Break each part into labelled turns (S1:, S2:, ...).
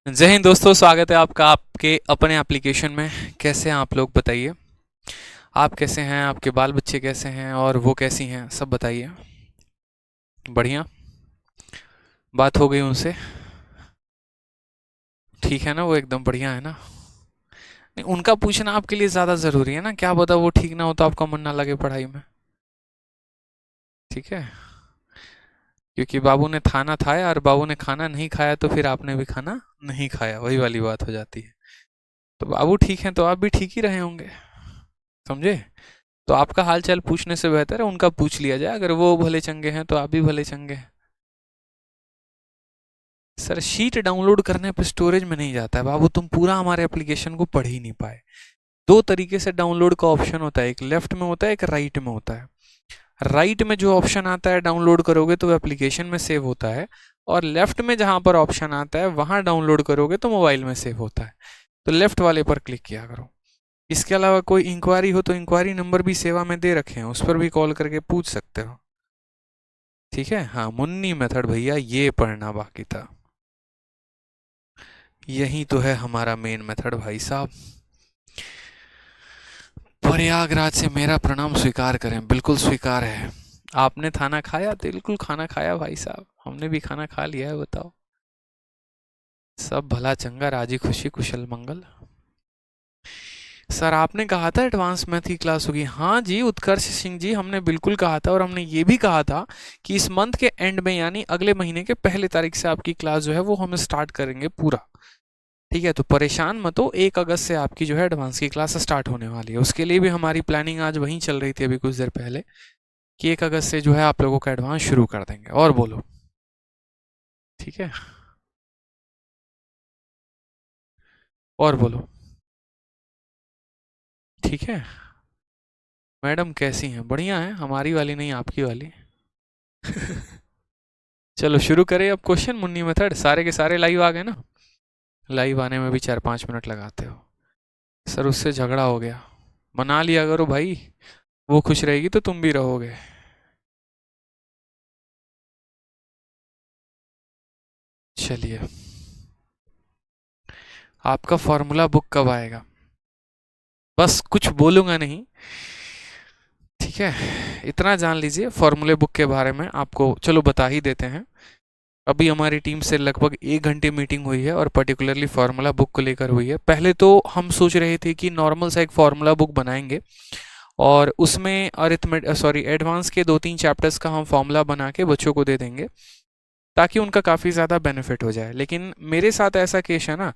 S1: जय हिंद दोस्तों, स्वागत है आपका आपके अपने एप्लीकेशन में। कैसे हैं आप लोग, बताइए। आप कैसे हैं, आपके बाल बच्चे कैसे हैं और वो कैसी हैं, सब बताइए। बढ़िया। बात हो गई उनसे? ठीक है ना, वो एकदम बढ़िया है ना? नहीं, उनका पूछना आपके लिए ज़्यादा ज़रूरी है ना, क्या पता वो ठीक ना हो तो आपका मन ना लगे पढ़ाई में। ठीक है। क्योंकि बाबू ने खाना खाया और बाबू ने खाना नहीं खाया तो फिर आपने भी खाना नहीं खाया, वही वाली बात हो जाती है। तो बाबू ठीक है तो आप भी ठीक ही रहे होंगे, समझे? तो आपका हाल चाल पूछने से बेहतर है उनका पूछ लिया जाए, अगर वो भले चंगे हैं तो आप भी भले चंगे हैं। सर, शीट डाउनलोड करने पे स्टोरेज में नहीं जाता है बाबू, तुम पूरा हमारे एप्लीकेशन को पढ़ ही नहीं पाए। दो तरीके से डाउनलोड का ऑप्शन होता है, एक लेफ्ट में होता है, एक राइट में होता है। राइट में जो ऑप्शन आता है डाउनलोड करोगे तो वो एप्लीकेशन में सेव होता है, और लेफ्ट में जहां पर ऑप्शन आता है वहां डाउनलोड करोगे तो मोबाइल में सेव होता है। तो लेफ्ट वाले पर क्लिक किया करो। इसके अलावा कोई इंक्वायरी हो तो इंक्वायरी नंबर भी सेवा में दे रखे हैं, उस पर भी कॉल करके पूछ सकते हो। ठीक है, हाँ, मुन्नी मेथड भैया ये पढ़ना बाकी था। यही तो है हमारा मेन मेथड भाई साहब। प्रयागराज से मेरा प्रणाम स्वीकार करें, बिल्कुल स्वीकार है। आपने खाना खाया? बिल्कुल खाना खाया भाई साहब, हमने भी खाना खा लिया है, बताओ। सब भला चंगा, राजी खुशी कुशल मंगल। सर, आपने कहा था एडवांस मैथ की क्लास होगी। हाँ जी उत्कर्ष सिंह जी, हमने बिल्कुल कहा था, और हमने ये भी कहा था कि इस मंथ के एंड में यानी अगले महीने के पहले तारीख से आपकी क्लास जो है वो हम स्टार्ट करेंगे पूरा। ठीक है, तो परेशान मत हो, 1 अगस्त से आपकी जो है एडवांस की क्लास स्टार्ट होने वाली है। उसके लिए भी हमारी प्लानिंग आज वहीं चल रही थी अभी कुछ देर पहले, कि 1 अगस्त से जो है आप लोगों का एडवांस शुरू कर देंगे। और बोलो। ठीक है, और बोलो। ठीक है। मैडम कैसी हैं? बढ़िया हैं, हमारी वाली नहीं आपकी वाली। चलो शुरू करें अब क्वेश्चन। मुन्नी मेथड सारे के सारे लाइव आ गए ना? लाइव आने में भी 4-5 मिनट लगाते हो। सर, उससे झगड़ा हो गया। मना लिया करो भाई, वो खुश रहेगी तो तुम भी रहोगे। चलिए, आपका फॉर्मूला बुक कब आएगा? बस कुछ बोलूंगा नहीं। ठीक है, इतना जान लीजिए फॉर्मूले बुक के बारे में, आपको चलो बता ही देते हैं। अभी हमारी टीम से लगभग 1 घंटे मीटिंग हुई है और पर्टिकुलरली फार्मूला बुक को लेकर हुई है। पहले तो हम सोच रहे थे कि नॉर्मल सा एक फार्मूला बुक बनाएंगे और उसमें एडवांस के 2-3 चैप्टर्स का हम फार्मूला बना के बच्चों को दे देंगे, ताकि उनका काफ़ी ज़्यादा बेनिफिट हो जाए। लेकिन मेरे साथ ऐसा केस है ना,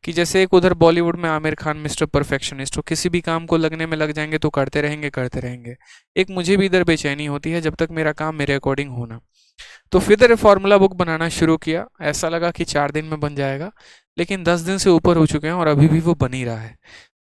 S1: कि जैसे एक उधर बॉलीवुड में आमिर खान मिस्टर परफेक्शनिस्ट, वो किसी भी काम को लगने में लग जाएंगे तो करते रहेंगे करते रहेंगे। एक मुझे भी इधर बेचैनी होती है जब तक मेरा काम मेरे अकॉर्डिंग होना। तो फिर फार्मूला बुक बनाना शुरू किया, ऐसा लगा कि 4 दिन में बन जाएगा, लेकिन 10 दिन से ऊपर हो चुके हैं और अभी भी वो बन ही रहा है।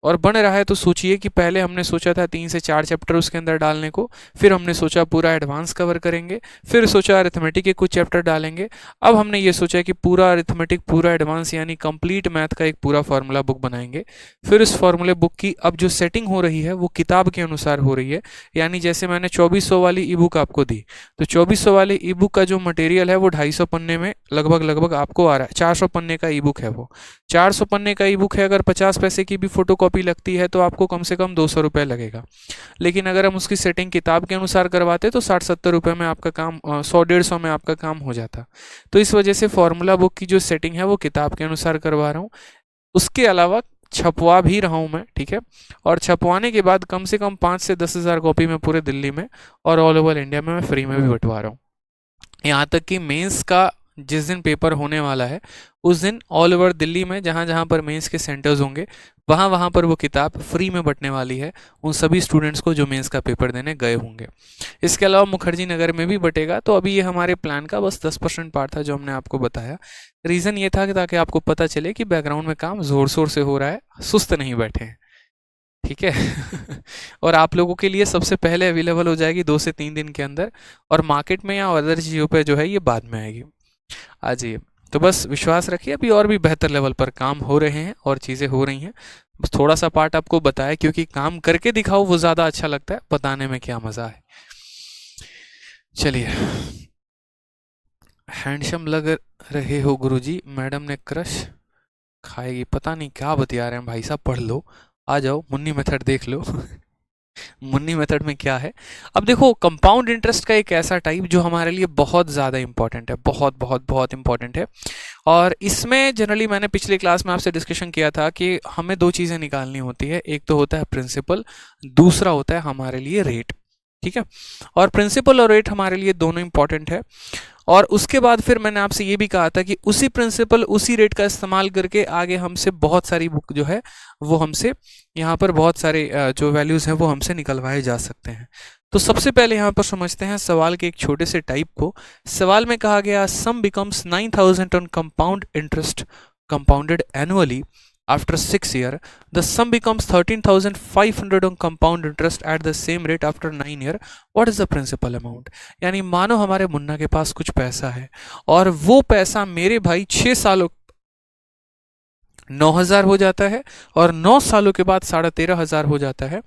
S1: और बन रहा है तो सोचिए कि पहले हमने सोचा था 3 से 4 चैप्टर उसके अंदर डालने को, फिर हमने सोचा पूरा एडवांस कवर करेंगे, फिर सोचा अरिथमेटिक के कुछ चैप्टर डालेंगे। अब हमने ये सोचा कि पूरा अरिथमेटिक पूरा एडवांस यानी कंप्लीट मैथ का एक पूरा फार्मूला बुक बनाएंगे। फिर उस फार्मूले बुक की अब जो सेटिंग हो रही है वो किताब के अनुसार हो रही है। यानी जैसे मैंने 2400 वाली ई बुक आपको दी, तो 2400 वाले ई बुक का जो मटेरियल है वो 250 पन्ने में लगभग लगभग आपको आ रहा है। 400 पन्ने का ई बुक है वो। 400 पन्ने का ई बुक है, अगर 50 पैसे की भी फोटो कॉपी लगती है तो आपको कम से कम 200 रुपये लगेगा। लेकिन अगर हम उसकी सेटिंग किताब के अनुसार करवाते तो 60-70 रुपये में आपका काम 100-150 में आपका काम हो जाता। तो इस वजह से फॉर्मूला बुक की जो सेटिंग है वो किताब के अनुसार करवा रहा हूँ। उसके अलावा छपवा भी रहा हूँ मैं, ठीक है। और छपवाने के बाद कम से कम 5 से 10 हज़ार कॉपी में पूरे दिल्ली में और ऑल ओवर इंडिया में मैं फ्री में भी बंटवा रहा हूँ। यहाँ तक कि मेंस का जिस दिन पेपर होने वाला है उस दिन ऑल ओवर दिल्ली में जहाँ जहाँ पर मेंस के सेंटर्स होंगे वहाँ वहाँ पर वो किताब फ्री में बंटने वाली है उन सभी स्टूडेंट्स को जो मेंस का पेपर देने गए होंगे। इसके अलावा मुखर्जी नगर में भी बटेगा। तो अभी ये हमारे प्लान का बस 10% पार्ट था जो हमने आपको बताया। रीज़न ये था कि ताकि आपको पता चले कि बैकग्राउंड में काम ज़ोर शोर से हो रहा है, सुस्त नहीं बैठे हैं। ठीक है। और आप लोगों के लिए सबसे पहले अवेलेबल हो जाएगी 2 से 3 दिन के अंदर, और मार्केट में या अदर चीज़ों पे जो है ये बाद में आएगी। आ जाइए। तो बस विश्वास रखिए, अभी और भी बेहतर लेवल पर काम हो रहे हैं और चीज़ें हो रही हैं। बस थोड़ा सा पार्ट आपको बताया, क्योंकि काम करके दिखाओ वो ज़्यादा अच्छा लगता है, बताने में क्या मज़ा है। चलिए, हैंडसम लग रहे हो गुरुजी, मैडम ने क्रश खाएगी, पता नहीं क्या बतिया रहे हैं भाई साहब, पढ़ लो, आ जाओ मुन्नी मेथड देख लो। मुन्नी मेथड में क्या है? अब देखो, कंपाउंड इंटरेस्ट का एक ऐसा टाइप जो हमारे लिए बहुत ज़्यादा इंपॉर्टेंट है, बहुत बहुत बहुत इंपॉर्टेंट है। और इसमें जनरली मैंने पिछले क्लास में आपसे डिस्कशन किया था कि हमें दो चीज़ें निकालनी होती है, एक तो होता है प्रिंसिपल, दूसरा होता है हमारे लिए रेट। ठीक है, और प्रिंसिपल और रेट हमारे लिए दोनों इंपॉर्टेंट है। और उसके बाद फिर मैंने आपसे ये भी कहा था कि उसी प्रिंसिपल उसी रेट का इस्तेमाल करके आगे हमसे बहुत सारी बुक जो है वो हमसे यहाँ पर बहुत सारे जो वैल्यूज़ हैं वो हमसे निकलवाए जा सकते हैं। तो सबसे पहले यहाँ पर समझते हैं सवाल के एक छोटे से टाइप को। सवाल में कहा गया सम becomes 9000 on compound interest compounded annually after 6 years. The sum becomes 13,500 on compound interest at the same rate after 9 years. What is the principal amount? यानी मानो हमारे मुन्ना के पास कुछ पैसा है और वो पैसा मेरे भाई 6 सालों 9,000 हो जाता है और 9 सालों के बाद 13,500 हो जाता है।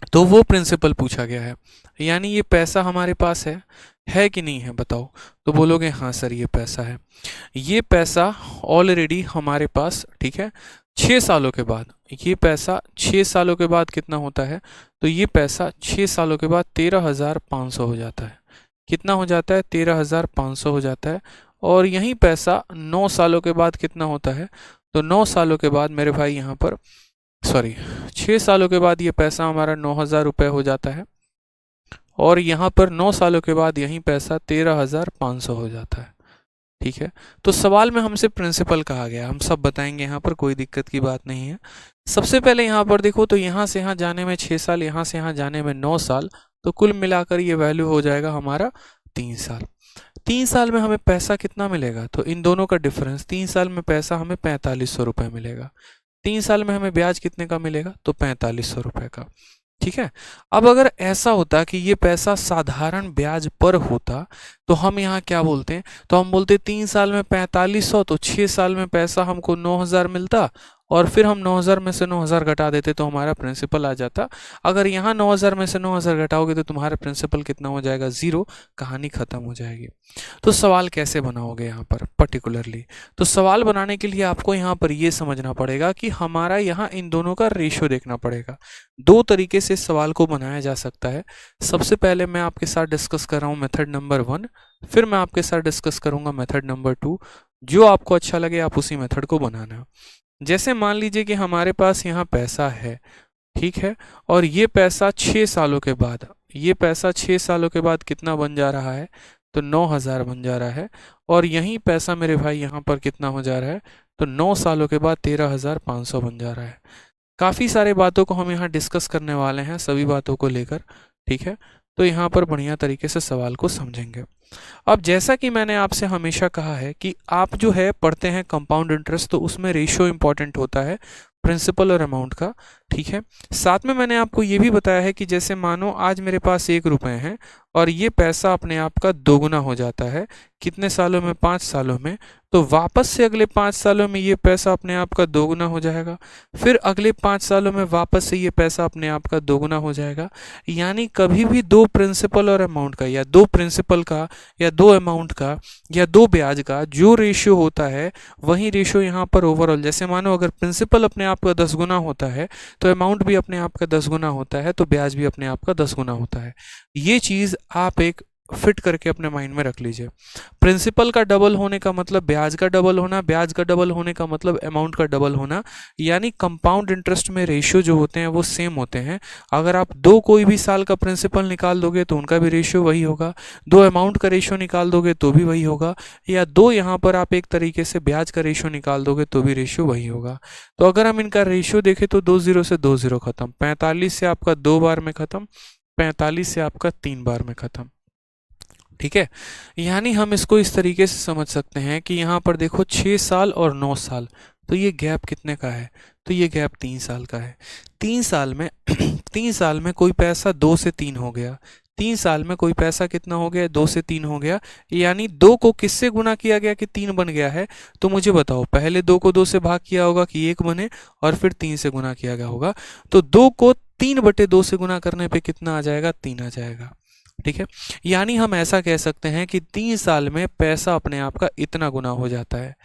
S1: तो वो प्रिंसिपल पूछा गया है, यानी ये पैसा हमारे पास है कि नहीं है बताओ? तो बोलोगे हाँ सर ये पैसा है। ये पैसा ऑलरेडी हमारे पास, ठीक है, 6 सालों के बाद, ये पैसा 6 सालों के बाद कितना होता है? तो ये पैसा 6 सालों के बाद 13,500 हो जाता है। कितना हो जाता है? 13,500 हो जाता है। और यही पैसा 9 सालों के बाद कितना होता है? तो 9 सालों के बाद मेरे भाई यहाँ पर 6 सालों के बाद ये पैसा हमारा 9,000 रुपये हो जाता है और यहाँ पर 9 सालों के बाद यही पैसा 13,500 हो जाता है। ठीक है, तो सवाल में हमसे प्रिंसिपल कहा गया, हम सब बताएंगे, यहाँ पर कोई दिक्कत की बात नहीं है। सबसे पहले यहाँ पर देखो, तो यहाँ से यहाँ जाने में 6 साल, यहाँ से यहाँ जाने में 9 साल, तो कुल मिलाकर ये वैल्यू हो जाएगा हमारा 3 साल। 3 साल में हमें पैसा कितना मिलेगा? तो इन दोनों का डिफरेंस, 3 साल में पैसा हमें 4500 रुपये मिलेगा। 3 साल में हमें ब्याज कितने का मिलेगा? तो 4500 रुपये का। ठीक है, अब अगर ऐसा होता कि ये पैसा साधारण ब्याज पर होता तो हम यहाँ क्या बोलते हैं? तो हम बोलते 3 साल में 4500, तो 6 साल में पैसा हमको 9,000 मिलता और फिर हम 9,000 में से 9,000 घटा देते तो हमारा प्रिंसिपल आ जाता। अगर यहाँ 9,000 में से 9,000 घटाओगे तो तुम्हारा प्रिंसिपल कितना हो जाएगा? 0। कहानी खत्म हो जाएगी। तो सवाल कैसे बनाओगे यहाँ पर पर्टिकुलरली? तो सवाल बनाने के लिए आपको यहाँ पर ये समझना पड़ेगा कि हमारा यहाँ इन दोनों का रेशियो देखना पड़ेगा। दो तरीके से सवाल को बनाया जा सकता है। सबसे पहले मैं आपके साथ डिस्कस कर रहा हूँ मेथड नंबर 1, फिर मैं आपके साथ डिस्कस करूंगा मेथड नंबर 2। जो आपको अच्छा लगे आप उसी मेथड को बनाना। जैसे मान लीजिए कि हमारे पास यहाँ पैसा है, ठीक है, और ये पैसा 6 सालों के बाद, ये पैसा 6 सालों के बाद कितना बन जा रहा है? तो 9,000 बन जा रहा है। और यही पैसा मेरे भाई यहाँ पर कितना हो जा रहा है? तो 9 सालों के बाद 13,500 बन जा रहा है। काफ़ी सारे बातों को हम यहाँ डिस्कस करने वाले हैं, सभी बातों को लेकर। ठीक है, तो यहाँ पर बढ़िया तरीके से सवाल को समझेंगे। अब जैसा कि मैंने आपसे हमेशा कहा है कि आप जो है पढ़ते हैं कंपाउंड इंटरेस्ट, तो उसमें रेशियो इंपॉर्टेंट होता है प्रिंसिपल और अमाउंट का। ठीक है, साथ में मैंने आपको ये भी बताया है कि जैसे मानो आज मेरे पास 1 रुपये है और ये पैसा अपने आप का दोगुना हो जाता है। कितने सालों में? 5 सालों में। तो वापस से अगले 5 सालों में ये पैसा अपने आप का दोगुना हो जाएगा, फिर अगले 5 सालों में वापस से ये पैसा अपने आप का दोगुना हो जाएगा। यानी कभी भी दो प्रिंसिपल और अमाउंट का, या दो प्रिंसिपल का, या दो अमाउंट का, या दो ब्याज का जो रेशियो होता है वही रेशियो यहाँ पर ओवरऑल, जैसे मानो अगर प्रिंसिपल अपने आप का 10 गुना होता है तो अमाउंट भी अपने आप का 10 गुना होता है, तो ब्याज भी अपने आप का 10 गुना होता है। ये चीज़ आप एक फिट करके अपने माइंड में रख लीजिए। प्रिंसिपल का डबल होने का मतलब ब्याज का डबल होना, ब्याज का डबल होने का मतलब अमाउंट का डबल होना। यानी कंपाउंड इंटरेस्ट में रेशियो जो होते हैं वो सेम होते हैं। अगर आप दो कोई भी साल का प्रिंसिपल निकाल दोगे तो उनका भी रेशियो वही होगा, दो अमाउंट का रेशियो निकाल दोगे तो भी वही होगा, या दो यहाँ पर आप एक तरीके से ब्याज का रेशियो निकाल दोगे तो भी रेशियो वही होगा। तो अगर हम इनका रेशियो देखें तो 2 0 से 2 0 खत्म, 45 से आपका 2 बार में खत्म, 45 से आपका 3 बार में खत्म। ठीक है, यानी हम इसको इस तरीके से समझ सकते हैं कि यहाँ पर देखो 6 साल और 9 साल, तो ये गैप कितने का है? तो ये गैप 3 साल का है। 3 साल में 3 साल में कोई पैसा 2 से 3 हो गया। 3 साल में कोई पैसा कितना हो गया? 2 से 3 हो गया। यानी 2 को किससे गुना किया गया कि 3 बन गया है? तो मुझे बताओ, पहले 2 को 2 से भाग किया होगा कि 1 बने, और फिर 3 से गुना किया गया होगा। तो 2 को 3/2 से गुना करने पे कितना आ जाएगा? 3 आ जाएगा। ठीक है, यानी हम ऐसा कह सकते हैं कि 3 साल में पैसा अपने आप का इतना गुना हो जाता है।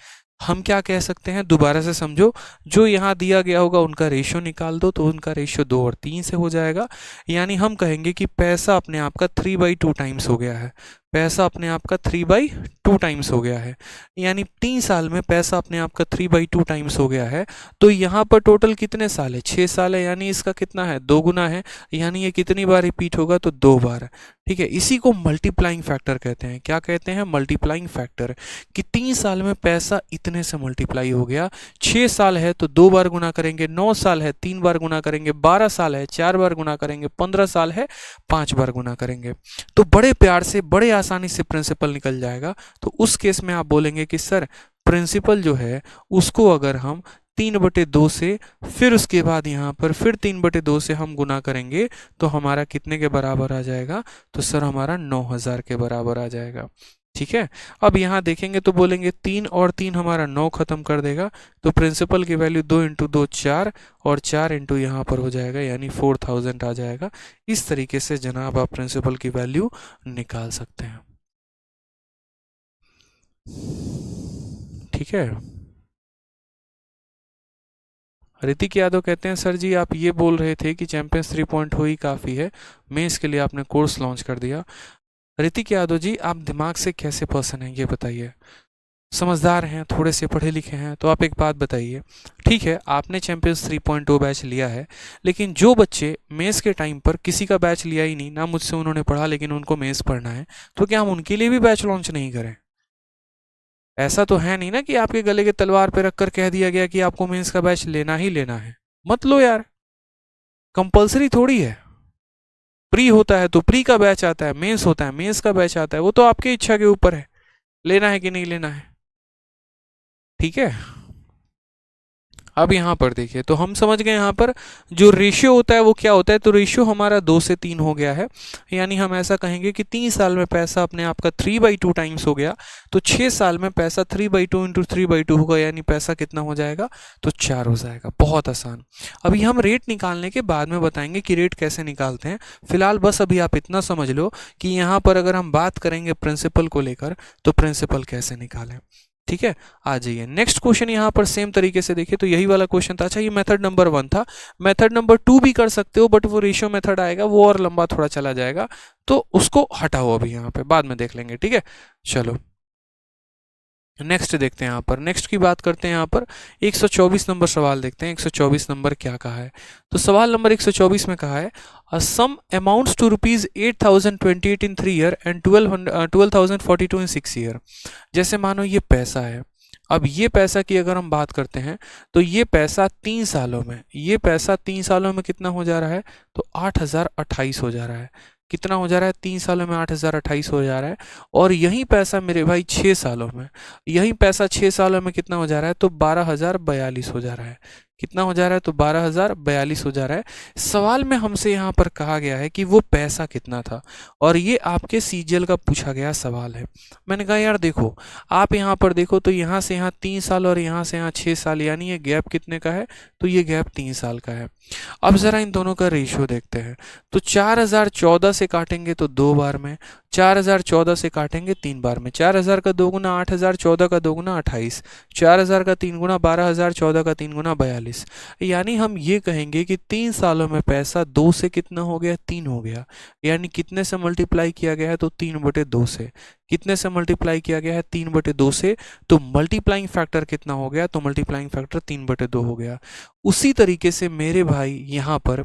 S1: हम क्या कह सकते हैं, दोबारा से समझो, जो यहाँ दिया गया होगा उनका रेशियो निकाल दो, तो उनका रेशियो 2 और 3 से हो जाएगा। यानी हम कहेंगे कि पैसा अपने आप का 3/2 टाइम्स हो गया है। पैसा अपने आप का 3/2 टाइम्स हो गया है, यानी 3 साल में पैसा अपने आप का 3/2 टाइम्स हो गया है। तो यहाँ पर टोटल कितने साल है, 6 साल है, यानी इसका कितना है, 2 गुना है। यानी ये कितनी बार रिपीट होगा, तो 2 बार। ठीक है, इसी को मल्टीप्लाइंग फैक्टर कहते हैं। क्या कहते हैं, मल्टीप्लाइंग फैक्टर। कि 3 साल में पैसा इतने से मल्टीप्लाई हो गया। 6 साल है तो 2 बार गुना करेंगे, 9 साल है 3 बार गुना करेंगे, 12 साल है 4 बार गुना करेंगे, 15 साल है 5 बार गुना करेंगे। तो बड़े प्यार से, बड़े आसानी से प्रिंसिपल निकल जाएगा। तो उस केस में आप बोलेंगे कि सर प्रिंसिपल जो है उसको अगर हम 3/2 से, फिर उसके बाद यहाँ पर फिर 3/2 से हम गुना करेंगे तो हमारा कितने के बराबर आ जाएगा, तो सर हमारा 9000 के बराबर आ जाएगा। ठीक है, अब यहाँ देखेंगे तो बोलेंगे 3 और 3 हमारा 9 खत्म कर देगा। तो प्रिंसिपल की वैल्यू 2 × 2 4 और 4 इंटू यहाँ पर हो जाएगा, यानी 4000 आ जाएगा। इस तरीके से जनाब आप प्रिंसिपल की वैल्यू निकाल सकते हैं। ठीक है, ऋतिक यादव कहते हैं सर जी आप ये बोल रहे थे कि चैंपियंस 3 पॉइंट हो ही काफ़ी है, मैं इसके लिए आपने कोर्स लॉन्च कर दिया। ऋतिक यादव जी आप दिमाग से कैसे पर्सन हैं ये बताइए, समझदार हैं, थोड़े से पढ़े लिखे हैं, तो आप एक बात बताइए। ठीक है, आपने चैंपियंस 3.0 बैच लिया है, लेकिन जो बच्चे मेंस के टाइम पर किसी का बैच लिया ही नहीं ना, मुझसे उन्होंने पढ़ा लेकिन उनको मेंस पढ़ना है, तो क्या हम उनके लिए भी बैच लॉन्च नहीं करें? ऐसा तो है नहीं ना कि आपके गले के तलवार पे रखकर कह दिया गया कि आपको मेंस का बैच लेना ही लेना है। मत लो यार, कंपलसरी थोड़ी है। प्री होता है तो प्री का बैच आता है, मेंस होता है मेंस का बैच आता है, वो तो आपकी इच्छा के ऊपर है, लेना है कि नहीं लेना है। ठीक है, अब यहाँ पर देखिए, तो हम समझ गए यहाँ पर जो रेशियो होता है वो क्या होता है, तो रेशियो हमारा 2 से 3 हो गया है। यानी हम ऐसा कहेंगे कि 3 साल में पैसा अपने आप का 3/2 टाइम्स हो गया। तो 6 साल में पैसा 3/2 × 3/2 होगा, यानी पैसा कितना हो जाएगा, तो 4 हो जाएगा। बहुत आसान। अभी हम रेट निकालने के बाद में बताएंगे कि रेट कैसे निकालते हैं। फिलहाल बस अभी आप इतना समझ लो कि यहाँ पर अगर हम बात करेंगे प्रिंसिपल को लेकर, तो प्रिंसिपल कैसे निकालें। ठीक है, आ जाइए नेक्स्ट क्वेश्चन। यहाँ पर सेम तरीके से देखिए, तो यही वाला क्वेश्चन था। अच्छा, ये मेथड नंबर 1 था। मेथड नंबर 2 भी कर सकते हो, बट वो रेशियो मेथड आएगा, वो और लंबा थोड़ा चला जाएगा, तो उसको हटाओ अभी, यहाँ पे बाद में देख लेंगे। ठीक है, चलो नेक्स्ट देखते हैं। यहाँ पर नेक्स्ट की बात करते हैं। यहाँ पर 124 नंबर सवाल देखते हैं। 124 नंबर क्या कहा है, तो सवाल नंबर 124 में कहा है sum amounts to ₹8,028 in 3 year and 12,042 in 6 year. जैसे मानो ये पैसा है। अब ये पैसा की अगर हम बात करते हैं, तो ये पैसा 3 सालों में, ये पैसा 3 सालों में कितना हो जा रहा है, तो 8,028 हो जा रहा है। कितना हो जा रहा है, 3 सालों में 8,028 हो जा रहा है। और यही पैसा मेरे भाई 6 सालों में, यही पैसा 6 सालों में कितना हो जा रहा है, तो 12,042 हो जा रहा है। कितना हो जा रहा है, तो 12,042 हो जा रहा है। सवाल में हमसे यहाँ पर कहा गया है कि वो पैसा कितना था, और ये आपके सीजीएल का पूछा गया सवाल है। मैंने कहा यार देखो, आप यहाँ पर देखो, तो यहाँ से यहाँ 3 साल और यहाँ से यहाँ 6 साल, यानी ये गैप कितने का है, तो ये गैप 3 साल का है। अब ज़रा इन दोनों का रेशियो देखते हैं। तो 4014 से काटेंगे तो 2 बार में, 4014 से काटेंगे 3 बार में। 4000 का 2 गुना 8000, 14 का 2 गुना 28, 4000 का 3 गुना 12000, 14 का 3 गुना 42। यानी हम ये कहेंगे कि 3 सालों में पैसा 2 से कितना हो गया, 3 हो गया। यानी कितने से मल्टीप्लाई किया गया है, तो 3/2 से। कितने से मल्टीप्लाई किया गया है, 3/2 से। तो मल्टीप्लाइंग फैक्टर कितना हो गया, तो मल्टीप्लाइंग फैक्टर 3/2 हो गया। उसी तरीके से मेरे भाई यहाँ पर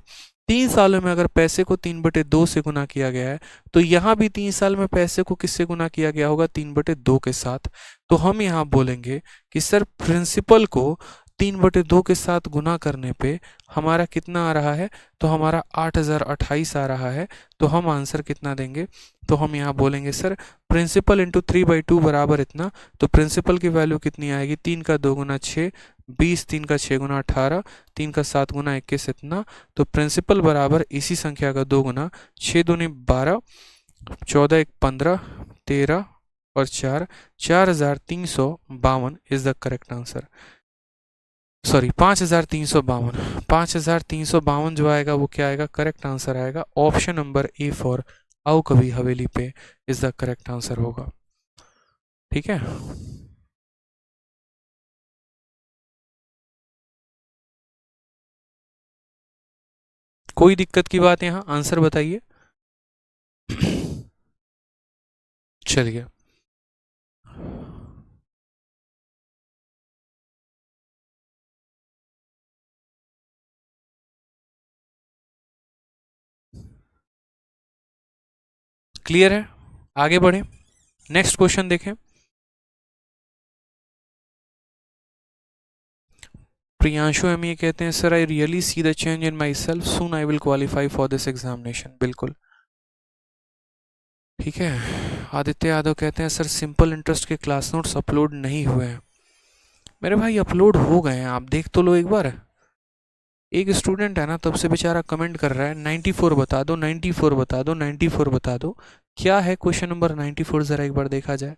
S1: 3 सालों में अगर पैसे को 3/2 से गुना किया गया है, तो यहाँ भी 3 साल में पैसे को किससे गुना किया गया होगा, 3/2 के साथ। तो हम यहाँ बोलेंगे कि सर प्रिंसिपल को 3/2 के साथ गुना करने पे हमारा कितना आ रहा है, तो हमारा 8,028 आ रहा है। तो हम आंसर कितना देंगे, तो हम यहाँ बोलेंगे सर प्रिंसिपल इंटू 3/2 बराबर इतना। तो प्रिंसिपल की वैल्यू कितनी आएगी, 3 का 2 गुना 6, 20, 3 का 6 गुना 18, 3 का 7 गुना 21 इतना। तो प्रिंसिपल बराबर इसी संख्या का 2 गुना, 6 दूनी 12, 14 1 15, 13 और 4, 4,352 is the correct answer. Sorry 5,352, 5,352 जो आएगा वो क्या आएगा, करेक्ट आंसर आएगा। ऑप्शन नंबर ए फॉर आओ कभी हवेली पे इज द करेक्ट आंसर होगा। ठीक है। कोई दिक्कत की बात यहाँ, आंसर बताइए। चलिए, क्लियर है, आगे बढ़े, नेक्स्ट क्वेश्चन देखें। प्रियांशु एम ये कहते हैं sir I really see the change in my self, soon I will qualify for this examination. बिल्कुल ठीक है। आदित्य यादव कहते हैं सर सिंपल इंटरेस्ट के क्लास नोट्स अपलोड नहीं हुए हैं। मेरे भाई अपलोड हो गए हैं, आप देख तो लो एक बार। एक स्टूडेंट है ना, तब से बेचारा कमेंट कर रहा है 94 बता दो, 94 बता दो, 94 बता दो। क्या है क्वेश्चन नंबर 94, ज़रा एक बार देखा जाए।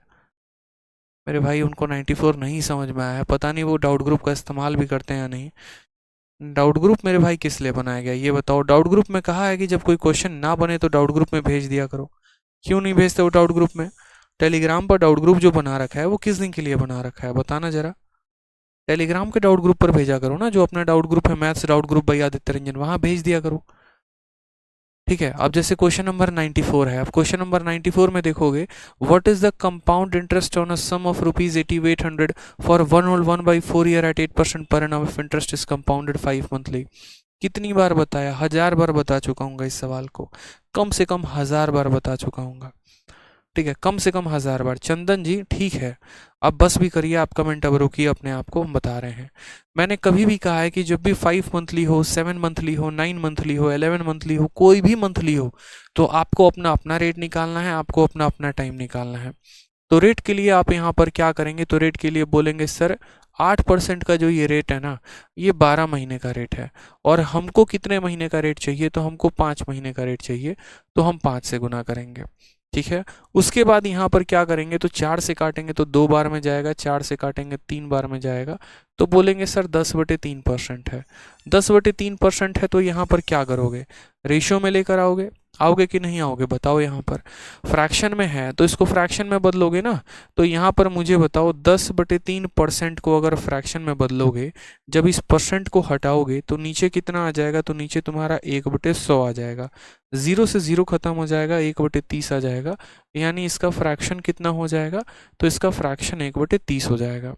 S1: मेरे भाई उनको 94 नहीं समझ में आया है, पता नहीं वो डाउट ग्रुप का इस्तेमाल भी करते हैं या नहीं। डाउट ग्रुप मेरे भाई किस लिए बनाया गया ये बताओ। डाउट ग्रुप में कहा है कि जब कोई क्वेश्चन ना बने तो डाउट ग्रुप में भेज दिया करो। क्यों नहीं भेजते वो डाउट ग्रुप में? टेलीग्राम पर डाउट ग्रुप जो बना रखा है वो किस दिन के लिए बना रखा है बताना जरा। टेलीग्राम के डाउट ग्रुप पर भेजा करो ना, जो अपना डाउट ग्रुप है maths doubt group by Aditya Ranjan, वहां भेज दिया करो। ठीक है। अब जैसे क्वेश्चन नंबर 94 है, अब क्वेश्चन नंबर 94 में देखोगे, what is the compound interest on a sum of ₹8800 for 1/4 year at 8% per annum if interest is compounded 5 monthly. कितनी बार बताया? 1000 बार बता चुका हूँ इस सवाल को, कम से कम 1000 बार बता चुका हूँ। ठीक है, कम से कम 1000 बार। चंदन जी ठीक है, अब बस भी करिए, आप कमेंट अब रोकिए, अपने आप को हम बता रहे हैं। मैंने कभी भी कहा है कि जब भी 5 मंथली हो, 7 मंथली हो, 9 मंथली हो, 11 मंथली हो, कोई भी मंथली हो, तो आपको अपना अपना रेट निकालना है, आपको अपना अपना टाइम निकालना है। तो रेट के लिए आप यहाँ पर क्या करेंगे, तो रेट के लिए बोलेंगे सर 8% का जो ये रेट है ना, ये 12 महीने का रेट है, और हमको कितने महीने का रेट चाहिए, तो हमको 5 महीने का रेट चाहिए, तो हम 5 से गुना करेंगे। ठीक है। उसके बाद यहाँ पर क्या करेंगे, तो 4 से काटेंगे तो 2 बार में जाएगा, 4 से काटेंगे 3 बार में जाएगा, तो बोलेंगे सर 10/3% है। 10/3% है, तो यहाँ पर क्या करोगे, रेशियो में लेकर आओगे, आओगे कि नहीं आओगे बताओ। यहाँ पर फ्रैक्शन में है तो इसको फ्रैक्शन में बदलोगे ना, तो यहाँ पर मुझे बताओ 10/3% को अगर फ्रैक्शन में बदलोगे, जब इस परसेंट को हटाओगे तो नीचे कितना आ जाएगा, तो नीचे तुम्हारा 1/100 आ जाएगा, 0 से 0 खत्म हो जाएगा, 1/30 आ जाएगा, यानी इसका फ्रैक्शन कितना हो जाएगा, तो इसका फ्रैक्शन 1/30 हो जाएगा।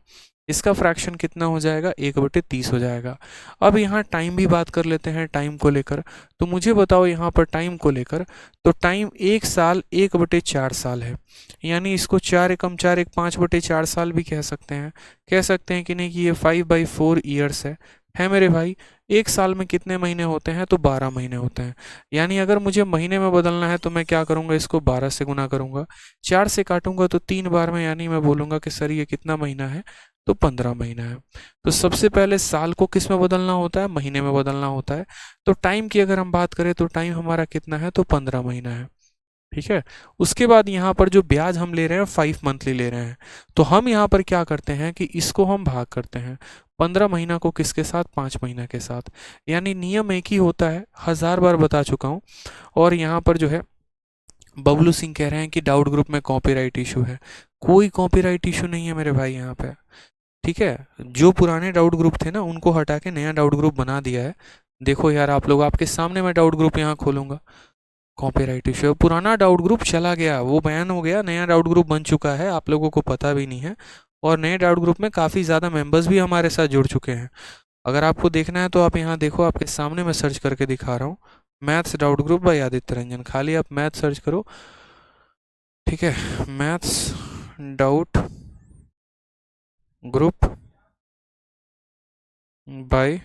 S1: इसका फ्रैक्शन कितना हो जाएगा, 1/30 हो जाएगा। अब यहाँ टाइम भी बात कर लेते हैं, टाइम को लेकर। तो मुझे बताओ यहाँ पर टाइम को लेकर, तो टाइम 1 साल 1/4 साल है, यानी इसको 4 एकम 4 एक 5/4 साल भी कह सकते हैं। कह सकते हैं कि नहीं, कि ये 5/4 ईयर्स है मेरे भाई। एक साल में कितने महीने होते हैं, तो 12 महीने होते हैं। यानी अगर मुझे महीने में बदलना है तो मैं क्या करूंगा, इसको 12 से गुना करूंगा, 4 से काटूंगा तो 3 बार में, यानी मैं बोलूंगा कि सर ये कितना महीना है, तो 15 महीना है। तो सबसे पहले साल को किस में बदलना होता है, महीने में बदलना होता है। तो टाइम की अगर हम बात करें तो टाइम हमारा कितना है, तो 15 महीना है। ठीक है। उसके बाद यहाँ पर जो ब्याज हम ले रहे हैं 5 मंथली ले रहे हैं, तो हम यहाँ पर क्या करते हैं कि इसको हम भाग करते हैं 15 महीना को किसके साथ, 5 महीना के साथ। यानी नियम एक ही होता है, 1000 बार बता चुका हूँ। और यहाँ पर जो है बबलू सिंह कह रहे हैं कि डाउट ग्रुप में कॉपीराइट इशू है। कोई कॉपीराइट इशू नहीं है मेरे भाई यहाँ पे। ठीक है। जो पुराने डाउट ग्रुप थे ना, उनको हटा के नया डाउट ग्रुप बना दिया है। देखो यार आप लोग, आपके सामने मैं डाउट ग्रुप यहाँ खोलूंगा। कॉपीराइट इशू, पुराना डाउट ग्रुप चला गया, वो बैन हो गया, नया डाउट ग्रुप बन चुका है, आप लोगों को पता भी नहीं है। और नए डाउट ग्रुप में काफ़ी ज़्यादा मेंबर्स भी हमारे साथ जुड़ चुके हैं। अगर आपको देखना है तो आप यहाँ देखो, आपके सामने मैं सर्च करके दिखा रहा हूँ, maths doubt group by Aditya Ranjan. खाली आप मैथ सर्च करो, ठीक है, maths doubt group by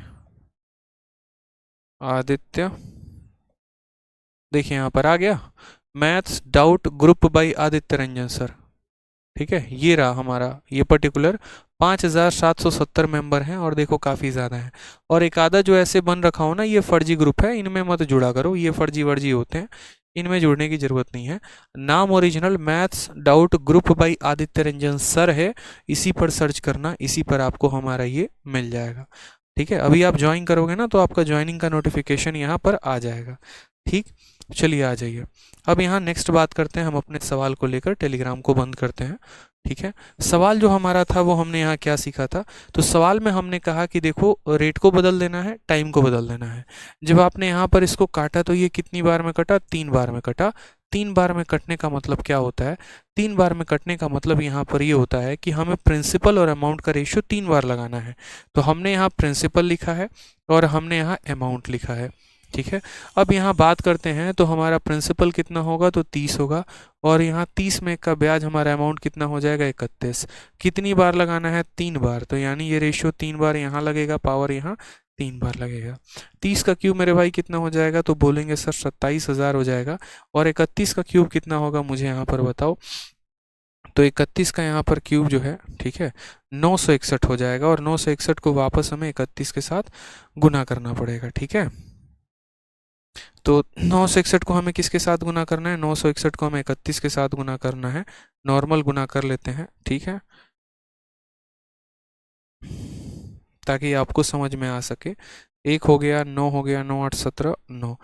S1: Aditya, देखिए यहाँ पर आ गया, maths doubt group by Aditya Ranjan sir. ठीक है, ये रहा हमारा ये पर्टिकुलर 5770 मेंबर हैं, और देखो काफ़ी ज़्यादा हैं। और एक आधा जो ऐसे बन रखा हो ना, ये फर्जी ग्रुप है, इनमें मत जुड़ा करो, ये फर्जी वर्जी होते हैं, इनमें जुड़ने की ज़रूरत नहीं है। नाम original maths doubt group by Aditya Ranjan sir है, इसी पर सर्च करना, इसी पर आपको हमारा ये मिल जाएगा। ठीक है, अभी आप ज्वाइन करोगे ना तो आपका ज्वाइनिंग का नोटिफिकेशन यहाँ पर आ जाएगा। ठीक, चलिए आ जाइए। अब यहाँ नेक्स्ट बात करते हैं हम अपने सवाल को लेकर, टेलीग्राम को बंद करते हैं। ठीक है। सवाल जो हमारा था वो हमने यहाँ क्या सीखा था, तो सवाल में हमने कहा कि देखो रेट को बदल देना है, टाइम को बदल देना है। जब आपने यहाँ पर इसको काटा तो ये कितनी बार में कटा, 3 बार में कटा। 3 बार में कटने का मतलब क्या होता है, 3 बार में कटने का मतलब यहाँ पर ये होता है कि हमें प्रिंसिपल और अमाउंट का रेशियो 3 बार लगाना है। तो हमने यहाँ प्रिंसिपल लिखा है और हमने यहाँ अमाउंट लिखा है, ठीक है। अब यहाँ बात करते हैं तो हमारा प्रिंसिपल कितना होगा, तो 30 होगा, और यहाँ 30 में का ब्याज हमारा अमाउंट कितना हो जाएगा, 31। कितनी बार लगाना है, 3 बार, तो यानी ये रेशियो 3 बार यहाँ लगेगा, पावर यहाँ 3 बार लगेगा। 30 का क्यूब मेरे भाई कितना हो जाएगा, तो बोलेंगे सर 27,000 हो जाएगा। और 31 का क्यूब कितना होगा मुझे यहाँ पर बताओ, तो 31 का यहाँ पर क्यूब जो है, ठीक है, 961 हो जाएगा। और 961 को वापस हमें 31 के साथ गुना करना पड़ेगा, ठीक है। तो 961 को हमें किसके साथ गुना करना है, 961 को हमें 31 के साथ गुना करना है। नॉर्मल गुना कर लेते हैं, ठीक है, ताकि आपको समझ में आ सके। 1 हो गया, 9 हो गया, 9 8 17 9,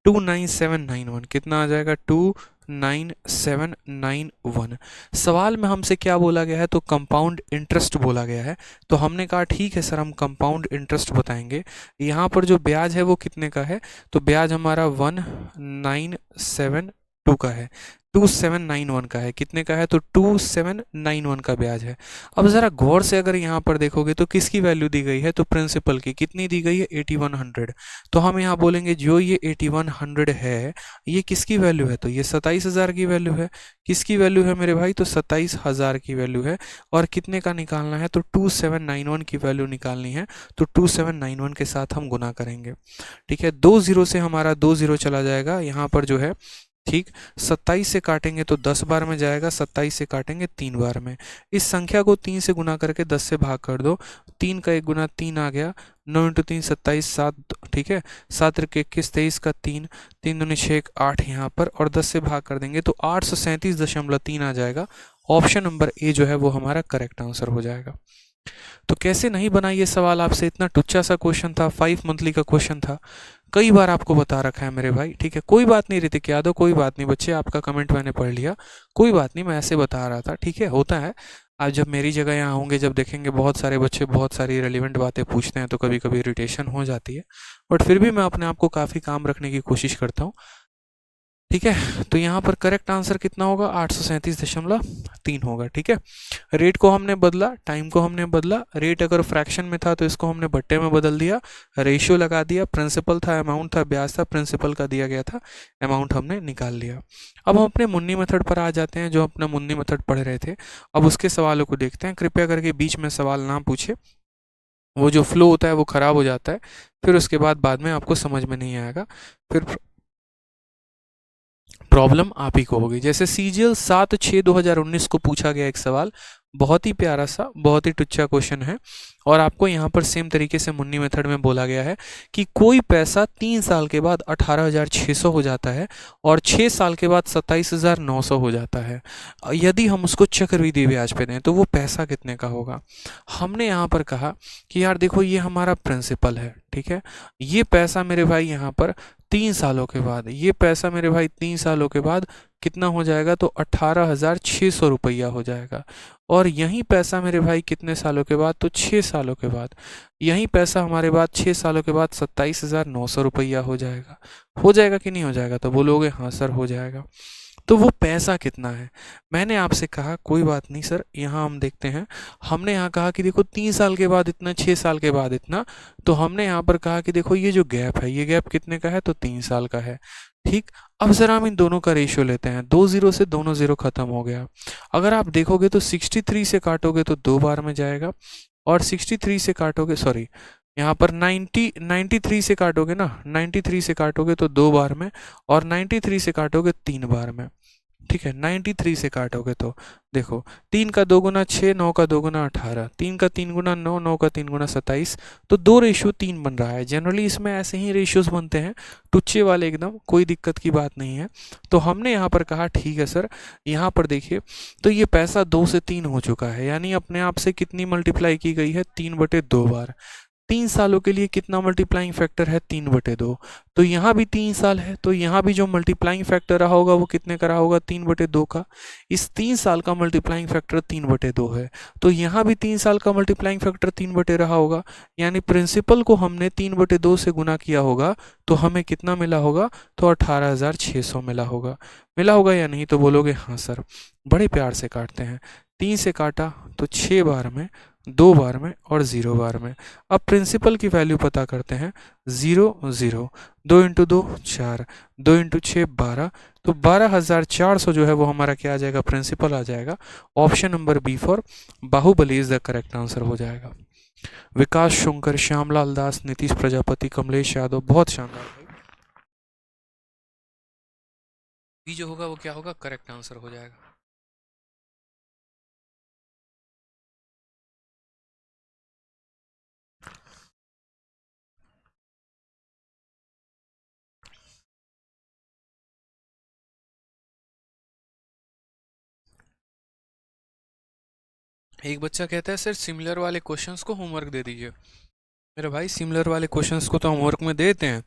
S1: 29791 कितना आ जाएगा, 29791। सवाल में हमसे क्या बोला गया है, तो कंपाउंड इंटरेस्ट बोला गया है। तो हमने कहा ठीक है सर, हम कंपाउंड इंटरेस्ट बताएंगे। यहाँ पर जो ब्याज है वो कितने का है, तो ब्याज हमारा 1972 का है, 2791 का है। कितने का है, तो 2791 का ब्याज है। अब ज़रा गौर से अगर यहाँ पर देखोगे तो किसकी वैल्यू दी गई है, तो प्रिंसिपल की कितनी दी गई है, 8100। तो हम यहाँ बोलेंगे जो ये 8100 है ये किसकी वैल्यू है, तो ये 27,000 की वैल्यू है। किसकी वैल्यू है मेरे भाई, तो 27,000 की वैल्यू है। और कितने का निकालना है, तो 2791 की वैल्यू निकालनी है। तो 2791 के साथ हम गुना करेंगे, ठीक है। 2 0 से हमारा 2 0 चला जाएगा यहाँ पर जो है, ठीक। 27 से काटेंगे तो 10 बार में जाएगा, 27 से काटेंगे 3 बार में। इस संख्या को 3 से गुना करके 10 से भाग कर दो, 3 का 1 गुना 3 आ गया, 9 × 3 27, 7, ठीक है, 7 × 21 23 का 3, 3 दूनी 6 8 यहाँ पर, और 10 से भाग कर देंगे तो 837.3 आ जाएगा। ऑप्शन नंबर ए जो है वो हमारा करेक्ट आंसर हो जाएगा। तो कैसे नहीं बना ये सवाल, आपसे इतना टुच्चा सा क्वेश्चन था, 5 मंथली का क्वेश्चन था, कई बार आपको बता रखा है मेरे भाई, ठीक है। कोई बात नहीं ऋतिक यादव, कोई बात नहीं बच्चे, आपका कमेंट मैंने पढ़ लिया, कोई बात नहीं, मैं ऐसे बता रहा था, ठीक है, होता है। आज जब मेरी जगह यहाँ होंगे, जब देखेंगे बहुत सारे बच्चे बहुत सारी रेलिवेंट बातें पूछते हैं तो कभी कभी इरिटेशन हो जाती है, बट फिर भी मैं अपने आप को काफ़ी काम रखने की कोशिश करता हूँ, ठीक है। तो यहाँ पर करेक्ट आंसर कितना होगा, 837.3 होगा, ठीक है। रेट को हमने बदला, टाइम को हमने बदला। रेट अगर फ्रैक्शन में था तो इसको हमने बट्टे में बदल दिया, रेशियो लगा दिया, प्रिंसिपल था, अमाउंट था, ब्याज था, प्रिंसिपल का दिया गया था, अमाउंट हमने निकाल लिया। अब हम अपने मुन्नी मेथड पर आ जाते हैं, जो अपना मुन्नी मेथड पढ़ रहे थे। अब उसके सवालों को देखते हैं। कृपया करके बीच में सवाल ना पूछे, वो जो फ्लो होता है वो ख़राब हो जाता है, फिर उसके बाद में आपको समझ में नहीं आएगा, फिर प्रॉब्लम आप ही को होगी। जैसे CGL 7/6/2019 को पूछा गया एक सवाल, बहुत ही प्यारा सा, बहुत ही टुच्चा क्वेश्चन है, और आपको यहाँ पर सेम तरीके से मुन्नी मेथड में बोला गया है कि कोई पैसा 3 साल के बाद 18,600 हो जाता है और 6 साल के बाद 27,900 हो जाता है। यदि हम उसको चक्रवृद्धि ब्याज पे दें तो वो पैसा कितने का होगा। हमने यहाँ पर कहा कि यार देखो ये हमारा प्रिंसिपल है, ठीक है, ये पैसा मेरे भाई यहाँ पर 3 सालों के बाद, ये पैसा मेरे भाई 3 सालों के बाद कितना हो जाएगा, तो 18,600 रुपया हो जाएगा। और यही पैसा मेरे भाई कितने सालों के बाद, तो 6 सालों के बाद, यही पैसा हमारे बाद 6 सालों के बाद 27,900 रुपया हो जाएगा। हो जाएगा कि नहीं हो जाएगा, तो बोलोगे हाँ सर हो जाएगा। तो वो पैसा कितना है, मैंने आपसे कहा कोई बात नहीं सर, यहाँ हम देखते हैं। हमने यहाँ कहा कि देखो 3 साल के बाद इतना, 6 साल के बाद इतना, तो हमने यहाँ पर कहा कि देखो ये जो गैप है, ये गैप कितने का है, तो 3 साल का है, ठीक। अब ज़रा हम इन दोनों का रेशियो लेते हैं, 2 0 से दोनों 0 खत्म हो गया। अगर आप देखोगे तो 63 से काटोगे तो 2 बार में जाएगा, और 63 से काटोगे, सॉरी यहाँ पर 93 से काटोगे ना, 93 से काटोगे तो 2 बार में, और 93 से काटोगे 3 बार में, ठीक है। 93 से काटोगे तो देखो 3 का 2 गुना 6, 9 का 2 गुना 18, 3 का 3 गुना 9, 9 का 3 गुना 27, तो 2:3 बन रहा है। जनरली इसमें ऐसे ही रेशियोज बनते हैं, टुच्चे वाले एकदम, कोई दिक्कत की बात नहीं है। तो हमने यहाँ पर कहा ठीक है सर, यहाँ पर देखिए तो ये पैसा 2 से 3 हो चुका है, यानी अपने आप से कितनी मल्टीप्लाई की गई है, 3/2 बार। 3 सालों के लिए कितना मल्टीप्लाइंग फैक्टर है, 3/2। तो यहाँ भी 3 साल है, तो यहाँ भी जो मल्टीप्लाइंग फैक्टर रहा होगा वो कितने का रहा होगा, 3/2 का। इस 3 साल का मल्टीप्लाइंग फैक्टर 3/2 है, तो यहाँ भी 3 साल का मल्टीप्लाइंग फैक्टर 3/2 रहा होगा। यानी प्रिंसिपल को हमने 3/2 से गुना किया होगा तो हमें कितना मिला होगा, तो 18,600 मिला होगा या नहीं, तो बोलोगे हाँ सर। बड़े प्यार से काटते हैं, 3 से काटा तो 6 बार में, 2 बार में और 0 बार में। अब प्रिंसिपल की वैल्यू पता करते हैं, 0 0, 2 × 2 4, 2 × 6 12, तो 12,400 जो है वो हमारा क्या आ जाएगा, प्रिंसिपल आ जाएगा। Option number B for Baahubali is the correct answer हो जाएगा। विकास शुंकर, श्यामलाल दास, नीतीश प्रजापति, कमलेश यादव, बहुत शानदार भाई। बी जो होगा वो क्या होगा, करेक्ट आंसर हो जाएगा। एक बच्चा कहता है सर सिमिलर वाले क्वेश्चंस को होमवर्क दे दीजिए। मेरे भाई सिमिलर वाले क्वेश्चंस को तो होमवर्क में देते हैं,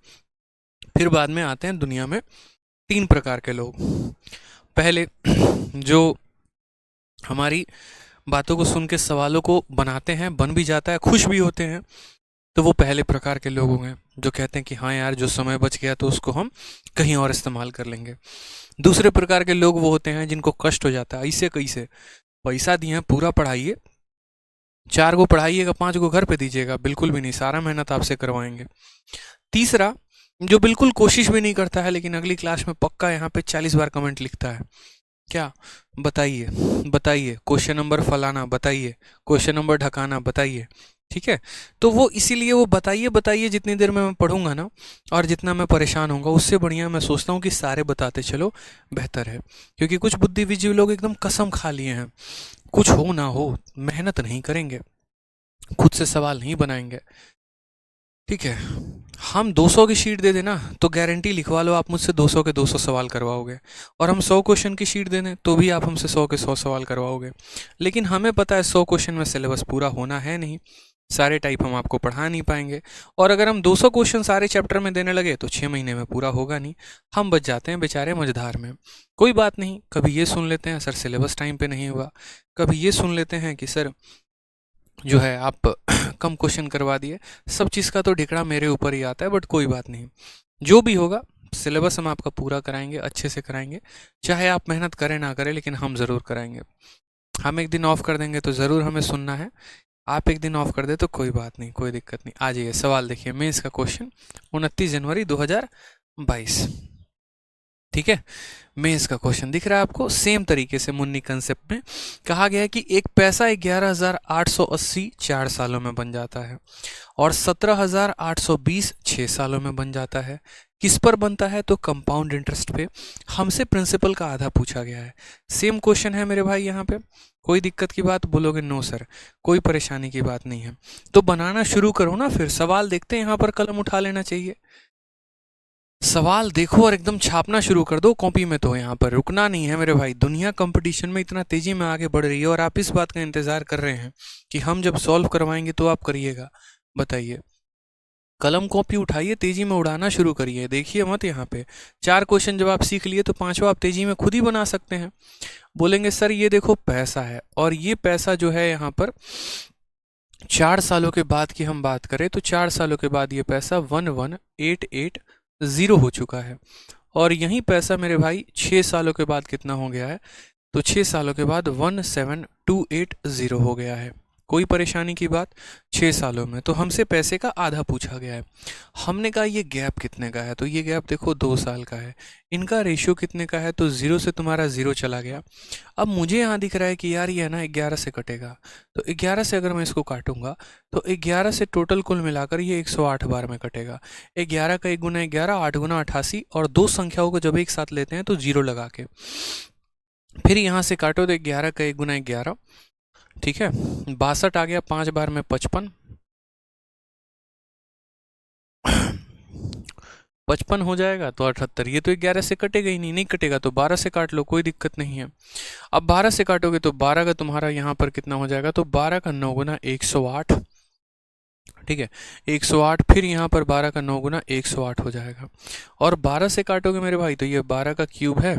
S1: फिर बाद में आते हैं दुनिया में 3 प्रकार के लोग। पहले जो हमारी बातों को सुन के सवालों को बनाते हैं, बन भी जाता है, खुश भी होते हैं, तो वो पहले प्रकार के लोग होंगे जो कहते हैं कि हाँ यार जो समय बच गया तो उसको हम कहीं और इस्तेमाल कर लेंगे। दूसरे प्रकार के लोग वो होते हैं जिनको कष्ट हो जाता है, ऐसे कैसे, पैसा दिए हैं पूरा पढ़ाइए, 4 को पढ़ाइएगा 5 को घर पे दीजिएगा, बिल्कुल भी नहीं, सारा मेहनत आपसे करवाएंगे। तीसरा जो बिल्कुल कोशिश भी नहीं करता है लेकिन अगली क्लास में पक्का यहाँ पे 40 बार कमेंट लिखता है, क्या बताइए बताइए, क्वेश्चन नंबर फलाना बताइए, क्वेश्चन नंबर ढकाना बताइए, ठीक है। तो वो इसीलिए वो बताइए बताइए जितनी देर में मैं पढ़ूंगा ना और जितना मैं परेशान होऊंगा, उससे बढ़िया मैं सोचता हूँ कि सारे बताते चलो बेहतर है। क्योंकि कुछ बुद्धिजीवी लोग एकदम कसम खा लिए हैं, कुछ हो ना हो मेहनत नहीं करेंगे, खुद से सवाल नहीं बनाएंगे, ठीक है। हम 200 की शीट दे देना तो गारंटी लिखवा लो आप मुझसे 200 के 200 सवाल करवाओगे, और हम 100 क्वेश्चन की शीट दे दें तो भी आप हमसे 100 के 100 सवाल करवाओगे। लेकिन हमें पता है 100 क्वेश्चन में सिलेबस पूरा होना है नहीं, सारे टाइप हम आपको पढ़ा नहीं पाएंगे, और अगर हम 200 क्वेश्चन सारे चैप्टर में देने लगे तो 6 महीने में पूरा होगा नहीं, हम बच जाते हैं बेचारे मझधार में। कोई बात नहीं, कभी ये सुन लेते हैं सर सिलेबस टाइम पे नहीं हुआ, कभी ये सुन लेते हैं कि सर जो है आप कम क्वेश्चन करवा दिए, सब चीज़ का तो ढिकड़ा मेरे ऊपर ही आता है, बट कोई बात नहीं, जो भी होगा सिलेबस हम आपका पूरा कराएंगे, अच्छे से कराएंगे, चाहे आप मेहनत करें ना करें लेकिन हम ज़रूर कराएंगे। हम एक दिन ऑफ कर देंगे तो ज़रूर हमें सुनना है, आप एक दिन ऑफ कर दे तो कोई बात नहीं, कोई दिक्कत नहीं। आ जाइए, सवाल देखिए, मेंस का क्वेश्चन 29 जनवरी 2022, ठीक है। मेंस का क्वेश्चन दिख रहा है आपको, सेम तरीके से मुन्नी कंसेप्ट में कहा गया है कि एक पैसा 11,880 4 सालों में बन जाता है और 17,820 6 सालों में बन जाता है। किस पर बनता है, तो कंपाउंड इंटरेस्ट पे। हमसे प्रिंसिपल का आधा पूछा गया है, सेम क्वेश्चन है मेरे भाई यहाँ पे, कोई दिक्कत की बात, बोलोगे नो सर कोई परेशानी की बात नहीं है, तो बनाना शुरू करो ना, फिर सवाल देखते हैं, यहाँ पर कलम उठा लेना चाहिए, सवाल देखो और एकदम छापना शुरू कर दो कॉपी में, तो यहाँ पर रुकना नहीं है मेरे भाई। दुनिया कंपटीशन में इतना तेजी में आगे बढ़ रही है और आप इस बात का इंतजार कर रहे हैं कि हम जब सॉल्व करवाएंगे तो आप करिएगा, बताइए। कलम कॉपी उठाइए, तेजी में उड़ाना शुरू करिए, देखिए मत यहाँ पे 4 क्वेश्चन जब आप सीख लिए तो 5वां आप तेजी में खुद ही बना सकते हैं। बोलेंगे सर ये देखो पैसा है, और ये पैसा जो है यहाँ पर 4 सालों के बाद की हम बात करें तो 4 सालों के बाद ये पैसा 11,880 हो चुका है, और यही पैसा मेरे भाई 6 सालों के बाद कितना हो गया है, तो 6 सालों के बाद 17,280 हो गया है। कोई परेशानी की बात, 6 सालों में तो हमसे पैसे का आधा पूछा गया है। हमने कहा ये गैप कितने का है, तो ये गैप देखो 2 साल का है। इनका रेशियो कितने का है, तो 0 से तुम्हारा 0 चला गया। अब मुझे यहाँ दिख रहा है कि यार ये है ना 11 से कटेगा, तो 11 से अगर मैं इसको काटूंगा तो 11 से टोटल कुल मिलाकर ये 108 बार में कटेगा। 11 का 1 गुना 11, 8 गुना 88, और 2 संख्याओं को जब एक साथ लेते हैं तो 0 लगा के फिर यहाँ से काटो तो 11 का 1 गुना 11, ठीक है, 62 आ गया, 5 बार में 55, 55 हो जाएगा तो 78, ये तो 11 से कटेगा ही नहीं, नहीं कटेगा तो 12 से काट लो, कोई दिक्कत नहीं है। अब 12 से काटोगे तो 12 का तुम्हारा यहाँ पर कितना हो जाएगा, तो 12 का 9 गुना 108, ठीक है, 108, फिर यहाँ पर 12 का 9 गुना 108 हो जाएगा। और 12 से काटोगे मेरे भाई तो ये 12 का क्यूब है,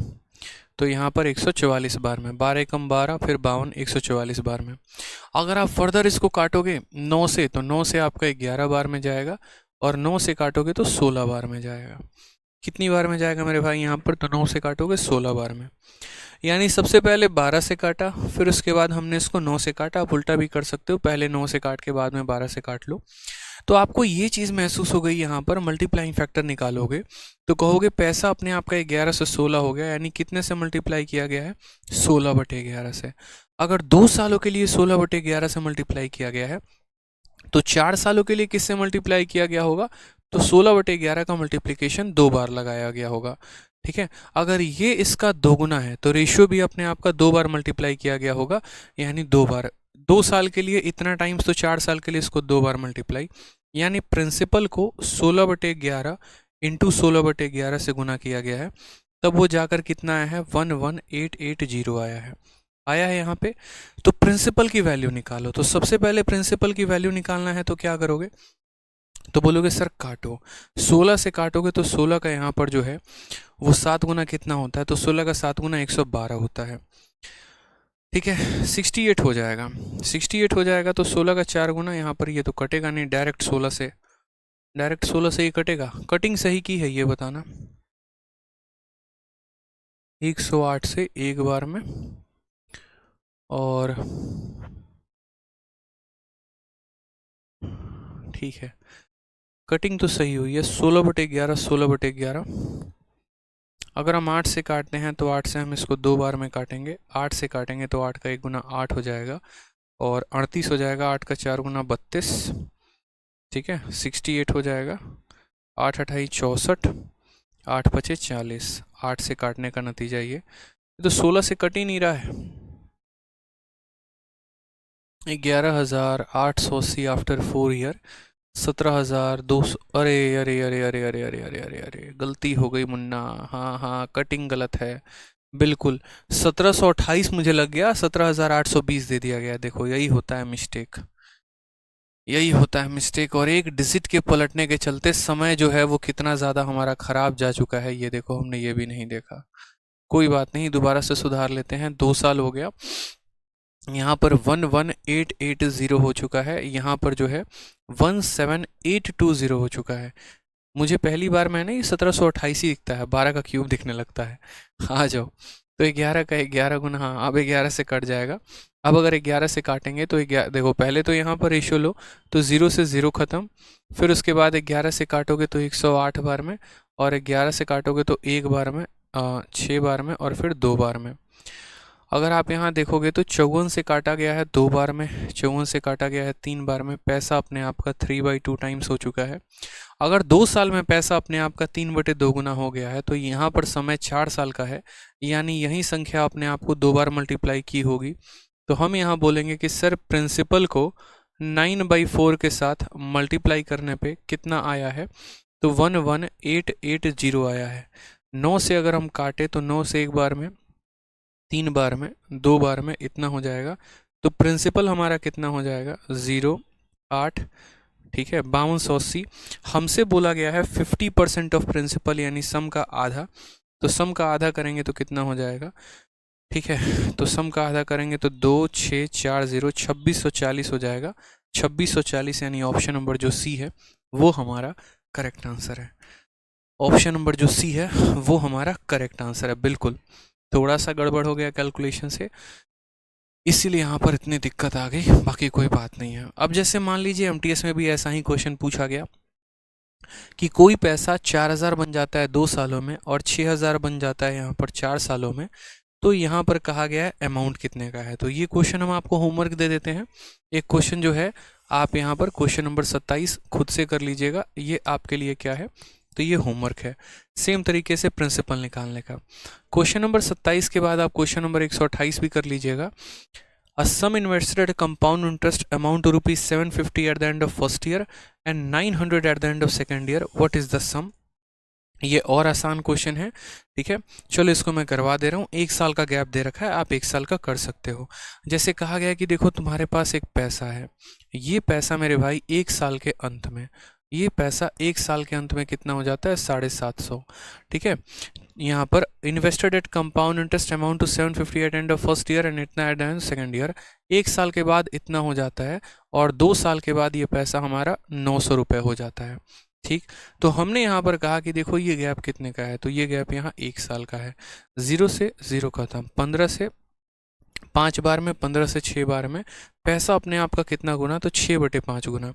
S1: तो यहाँ पर 144 बार में, 12 कम 12 फिर 52, 144 बार में। अगर आप फर्दर इसको काटोगे 9 से, तो 9 से आपका 11 बार में जाएगा, और 9 से काटोगे तो 16 बार में जाएगा। कितनी बार में जाएगा मेरे भाई यहाँ पर, तो 9 से काटोगे 16 बार में। यानी सबसे पहले 12 से काटा, फिर उसके बाद हमने इसको 9 से काटा। आप उल्टा भी कर सकते हो, पहले 9 से काट के बाद में 12 से काट लो। तो आपको ये चीज़ महसूस हो गई, यहाँ पर मल्टीप्लाइंग फैक्टर निकालोगे तो कहोगे पैसा अपने आप का 11 से 16 हो गया, यानी कितने से मल्टीप्लाई किया गया है, 16/11 से। अगर 2 सालों के लिए 16/11 से मल्टीप्लाई किया गया है, तो 4 सालों के लिए किससे मल्टीप्लाई किया गया होगा, तो 16/11 का मल्टीप्लिकेशन 2 बार लगाया गया होगा। ठीक है, अगर ये इसका 2 गुना है तो रेशियो भी अपने आप का 2 बार मल्टीप्लाई किया गया होगा, यानी 2 बार। 2 साल के लिए इतना टाइम्स, तो 4 साल के लिए इसको 2 बार मल्टीप्लाई, यानी प्रिंसिपल को 16/11 इंटू 16/11 से गुना किया गया है, तब वो जाकर कितना आया है, 11880 आया है यहाँ पे। तो प्रिंसिपल की वैल्यू निकालो। तो सबसे पहले प्रिंसिपल की वैल्यू निकालना है, तो क्या करोगे, तो बोलोगे सर काटो, 16 से काटोगे तो 16 का यहाँ पर जो है वो 7 गुना कितना होता है, तो 16 का 7 गुना 112 होता है। ठीक है, 68 हो जाएगा। 68 हो जाएगा तो 16 का 4 गुना, यहाँ पर ये तो कटेगा नहीं, डायरेक्ट 16 से ही कटेगा। कटिंग सही की है ये बताना, 108 से एक बार में, और ठीक है, कटिंग तो सही हुई है। 16/11 16/11। अगर हम 8 से काटते हैं तो 8 से हम इसको 2 बार में काटेंगे। 8 से काटेंगे तो 8 का 1 गुना 8 हो जाएगा, और 38 हो जाएगा। 8 का 4 गुना 32, ठीक है, 68 हो जाएगा। 8 अठाई 64, 8 पचे 40। 8 से काटने का नतीजा ये तो 16 से कट ही नहीं रहा है। 11,880 आफ्टर 4 ईयर, 17,200। अरे अरे अरे अरे अरे अरे अरे अरे अरे, गलती हो गई मुन्ना। हाँ हाँ, कटिंग गलत है बिल्कुल। 1728 मुझे लग गया, 17,820 दे दिया गया। देखो यही होता है मिस्टेक, यही होता है मिस्टेक। और एक डिजिट के पलटने के चलते समय जो है वो कितना ज़्यादा हमारा ख़राब जा चुका है, ये देखो हमने ये भी नहीं देखा। कोई बात नहीं, दोबारा से सुधार लेते हैं। 2 साल हो गया, यहाँ पर 11880 हो चुका है, यहाँ पर जो है 17820 हो चुका है। मुझे पहली बार में नहीं 1728 ही दिखता है, 12 का क्यूब दिखने लगता है। आ जाओ, तो 11 का 11 गुना, हाँ अब 11 से कट जाएगा। अब अगर 11 से काटेंगे तो 11, देखो पहले तो यहाँ पर रेशियो लो, तो 0 से 0 ख़त्म, फिर उसके बाद 11 से काटोगे तो 108 बार में, और 11 से काटोगे तो 1 बार में, 6 बार में, और फिर 2 बार में। अगर आप यहाँ देखोगे तो 54 से काटा गया है 2 बार में, 54 से काटा गया है 3 बार में। पैसा अपने आप का 3/2 टाइम्स हो चुका है। अगर 2 साल में पैसा अपने आप का 3/2 गुना हो गया है, तो यहाँ पर समय 4 साल का है, यानी यही संख्या अपने आप को 2 बार मल्टीप्लाई की होगी। तो हम यहाँ बोलेंगे कि सर प्रिंसिपल को 9/4 के साथ मल्टीप्लाई करने पे कितना आया है, तो 11880 आया है। 9 से अगर हम काटे तो 9 से एक बार में, 3 बार में, 2 बार में, इतना हो जाएगा। तो प्रिंसिपल हमारा कितना हो जाएगा, 0.8, ठीक है, 5280। हमसे बोला गया है 50% ऑफ प्रिंसिपल, यानी सम का आधा। तो सम का आधा करेंगे तो कितना हो जाएगा, ठीक है, तो सम का आधा करेंगे तो 2640, 2640 हो जाएगा। 2640, यानी ऑप्शन नंबर जो सी है वो हमारा करेक्ट आंसर है। ऑप्शन नंबर जो सी है वो हमारा करेक्ट आंसर है। बिल्कुल, थोड़ा सा गड़बड़ हो गया कैलकुलेशन से, इसीलिए यहाँ पर इतनी दिक्कत आ गई, बाकी कोई बात नहीं है। अब जैसे मान लीजिए एमटीएस में भी ऐसा ही क्वेश्चन पूछा गया कि कोई पैसा 4000 बन जाता है 2 सालों में, और 6000 बन जाता है यहाँ पर 4 सालों में, तो यहाँ पर कहा गया है अमाउंट कितने का है। तो ये क्वेश्चन हम आपको होमवर्क दे देते हैं। एक क्वेश्चन जो है आप यहाँ पर क्वेश्चन नंबर 27 खुद से कर लीजिएगा, ये आपके लिए क्या है, तो ये होमवर्क है। सेम तरीके से प्रिंसिपल निकालने का। क्वेश्चन नंबर 27 के बाद आप क्वेश्चन नंबर 128 भी कर लीजिएगा। A sum invested at a compound interest amount to rupees 750 at the end of first year and 900 at the end of second year. What is the sum? ये और आसान question है, ठीक है। चलो इसको मैं करवा दे रहा हूँ। 1 साल का गैप दे रखा है, आप 1 साल का कर सकते हो। जैसे कहा गया है कि देखो तुम्हारे पास एक पैसा है, ये पैसा मेरे भाई 1 साल के अंत में, ये पैसा 1 साल के अंत में कितना हो जाता है, 750, ठीक है। यहाँ पर invested at compound interest amount to 750 at end of first year and इतना एट एंड सेकेंड ईयर। 1 साल के बाद इतना हो जाता है, और 2 साल के बाद ये पैसा हमारा 900 रुपये हो जाता है, ठीक। तो हमने यहाँ पर कहा कि देखो ये गैप कितने का है, तो ये गैप यहाँ 1 साल का है। 0 से 0 खत्म, 15 से 5 बार में, 15 से 6 बार में पैसा अपने आप का कितना गुना, तो 6/5 गुना।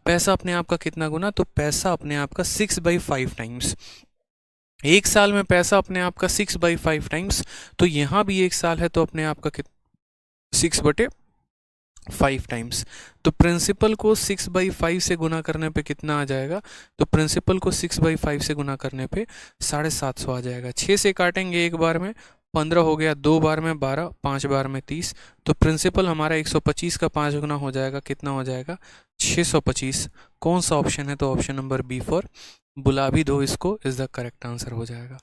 S1: पैसा अपने आप का कितना गुना, तो पैसा अपने आप का 6/5 टाइम्स। 1 साल में पैसा अपने आप का 6/5 टाइम्स, तो यहाँ भी 1 साल है तो अपने आप का 6/5 टाइम्स। तो प्रिंसिपल को 6/5 से गुना करने पे कितना आ जाएगा, तो प्रिंसिपल को 6/5 से गुना करने पे 750 आ जाएगा। 6 से काटेंगे 1 बार में, 15 हो गया, 2 बार में 12, 5 बार में 30। तो प्रिंसिपल हमारा 125 का 5 गुना हो जाएगा, कितना हो जाएगा, 625। कौन सा ऑप्शन है, तो ऑप्शन नंबर बी फॉर बुला भी दो इसको इज द करेक्ट आंसर हो जाएगा।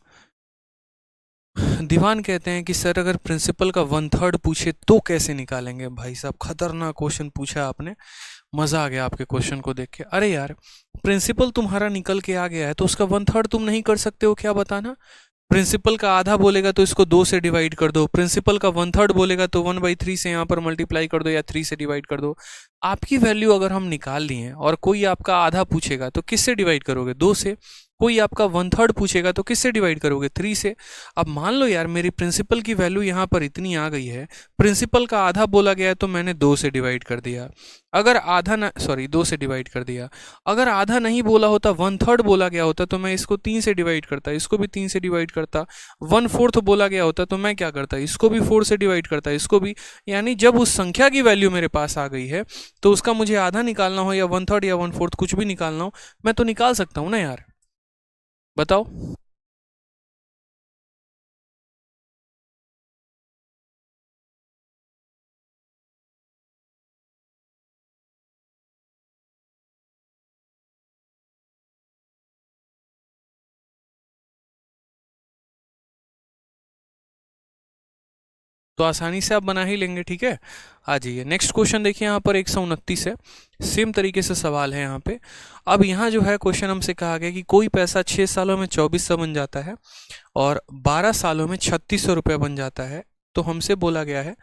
S1: दीवान कहते हैं कि सर अगर प्रिंसिपल का 1/3 पूछे तो कैसे निकालेंगे। भाई साहब खतरनाक क्वेश्चन पूछा आपने, मज़ा आ गया आपके क्वेश्चन को देख के। अरे यार प्रिंसिपल तुम्हारा निकल के आ गया है तो उसका 1/3 तुम नहीं कर सकते हो क्या, बताना। प्रिंसिपल का आधा बोलेगा तो इसको 2 से डिवाइड कर दो, प्रिंसिपल का 1/3 बोलेगा तो 1/3 से यहाँ पर मल्टीप्लाई कर दो या 3 से डिवाइड कर दो। आपकी वैल्यू अगर हम निकाल लिए और कोई आपका आधा पूछेगा तो किससे डिवाइड करोगे, 2 से। कोई आपका 1/3 पूछेगा तो किससे डिवाइड करोगे, 3 से। अब मान लो यार मेरी प्रिंसिपल की वैल्यू यहाँ पर इतनी आ गई है, प्रिंसिपल का आधा बोला गया है तो मैंने 2 से डिवाइड कर दिया। अगर आधा ना, सॉरी 2 से डिवाइड कर दिया। अगर आधा नहीं बोला होता, 1/3 बोला गया होता तो मैं इसको 3 से डिवाइड करता, इसको भी 3 से डिवाइड करता। 1/4 बोला गया होता तो मैं क्या करता, इसको भी 4 से डिवाइड करता, इसको भी। यानी जब उस संख्या की वैल्यू मेरे पास आ गई है तो उसका मुझे आधा निकालना हो या 1/3 या 1/4 कुछ भी निकालना हो, मैं तो निकाल सकता हूँ ना यार, बताओ। तो आसानी से आप बना ही लेंगे, ठीक है। आ जाइए नेक्स्ट क्वेश्चन देखिए, यहाँ पर 129 है, सेम तरीके से सवाल है यहाँ पे। अब यहाँ जो है क्वेश्चन हमसे कहा गया कि कोई पैसा 6 सालों में 2400 बन जाता है और 12 सालों में 3600 रुपये बन जाता है। तो हमसे बोला गया है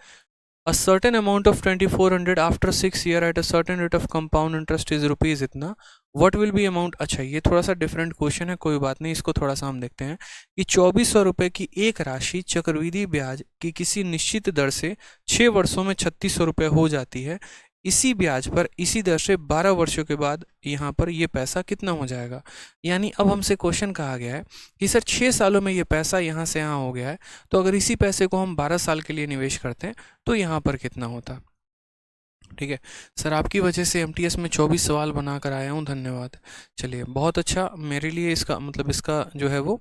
S1: a certain amount of 2400 after 6 year at a certain rate of compound interest is rupees इतना, what will be amount। अच्छा ये थोड़ा सा डिफरेंट क्वेश्चन है, कोई बात नहीं, इसको थोड़ा सा हम देखते हैं कि 2400 रुपये की एक राशि चक्रवृद्धि ब्याज की किसी निश्चित दर से 6 वर्षों में 3600 रुपये हो जाती है। इसी ब्याज पर इसी दर से 12 वर्षों के बाद यहाँ पर ये पैसा कितना हो जाएगा। यानी अब हमसे क्वेश्चन कहा गया है कि सर 6 सालों में ये पैसा यहाँ से यहाँ हो गया है, तो अगर इसी पैसे को हम 12 साल के लिए निवेश करते हैं तो यहाँ पर कितना होता। ठीक है सर, आपकी वजह से एमटीएस में 24 सवाल बना कर आया हूँ, धन्यवाद। चलिए बहुत अच्छा, मेरे लिए इसका मतलब इसका जो है वो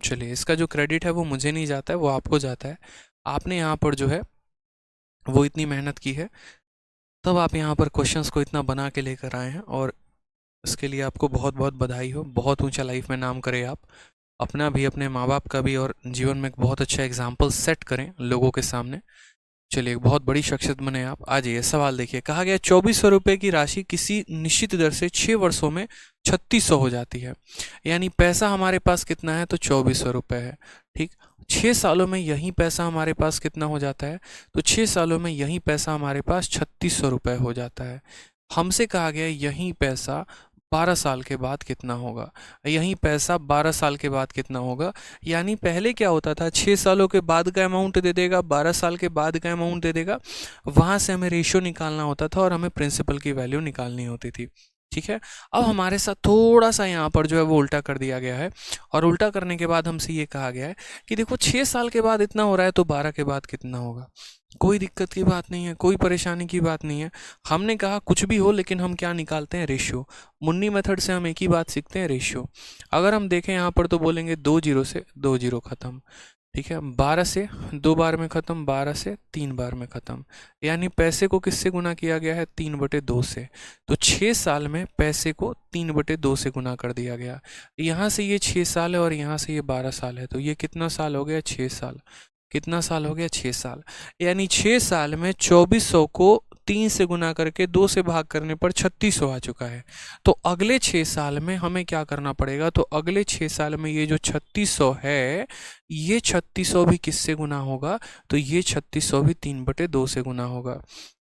S1: चलिए इसका जो क्रेडिट है वो मुझे नहीं जाता है, वो आपको जाता है। आपने यहाँ पर जो है वो इतनी मेहनत की है, तब आप यहाँ पर क्वेश्चंस को इतना बना के लेकर आए हैं, और इसके लिए आपको बहुत बहुत बधाई हो। बहुत ऊंचा लाइफ में नाम करें आप, अपना भी, अपने माँ बाप का भी, और जीवन में एक बहुत अच्छा एग्जाम्पल सेट करें लोगों के सामने। चलिए एक बहुत बड़ी शख्सियत बने आप। आ जाइए सवाल देखिए, कहा गया 2400 रुपये की राशि किसी निश्चित दर से 6 वर्षों में 3600 हो जाती है। यानी पैसा हमारे पास कितना है, तो 2400 रुपये है, ठीक। 6 सालों में यही पैसा हमारे पास कितना हो जाता है, तो 6 सालों में यही पैसा हमारे पास 3600 रुपये हो जाता है। हमसे कहा गया यही पैसा 12 साल के बाद कितना होगा, यही पैसा 12 साल के बाद कितना होगा। यानी पहले क्या होता था, 6 सालों के बाद का अमाउंट दे देगा, 12 साल के बाद का अमाउंट दे देगा, वहाँ से हमें रेशियो निकालना होता था और हमें प्रिंसिपल की वैल्यू निकालनी होती थी, ठीक है। अब हमारे साथ थोड़ा सा यहाँ पर जो है वो उल्टा कर दिया गया है, और उल्टा करने के बाद हमसे ये कहा गया है कि देखो 6 साल के बाद इतना हो रहा है तो 12 के बाद कितना होगा। कोई दिक्कत की बात नहीं है, कोई परेशानी की बात नहीं है। हमने कहा कुछ भी हो लेकिन हम क्या निकालते हैं, रेशियो। मुन्नी मेथड से हम एक ही बात सीखते हैं, रेशियो। अगर हम देखें यहाँ पर तो बोलेंगे 2 जीरो से 2 जीरो ख़त्म, ठीक है, 12 से 2 बार में ख़त्म, 12 से 3 बार में ख़त्म, यानी पैसे को किससे गुना किया गया है? 3/2 से। तो 6 साल में पैसे को 3/2 से गुना कर दिया गया। यहाँ से ये 6 साल है और यहाँ से ये 12 साल है, तो ये कितना साल हो गया? 6 साल। कितना साल हो गया? 6 साल। यानी 6 साल में 2400 को 3 से गुना करके 2 से भाग करने पर 3600 आ चुका है। तो अगले 6 साल में हमें क्या करना पड़ेगा? तो अगले 6 साल में ये जो 3600 है, ये 3600 भी किससे गुना होगा? तो ये 3600 भी 3/2 से गुना होगा।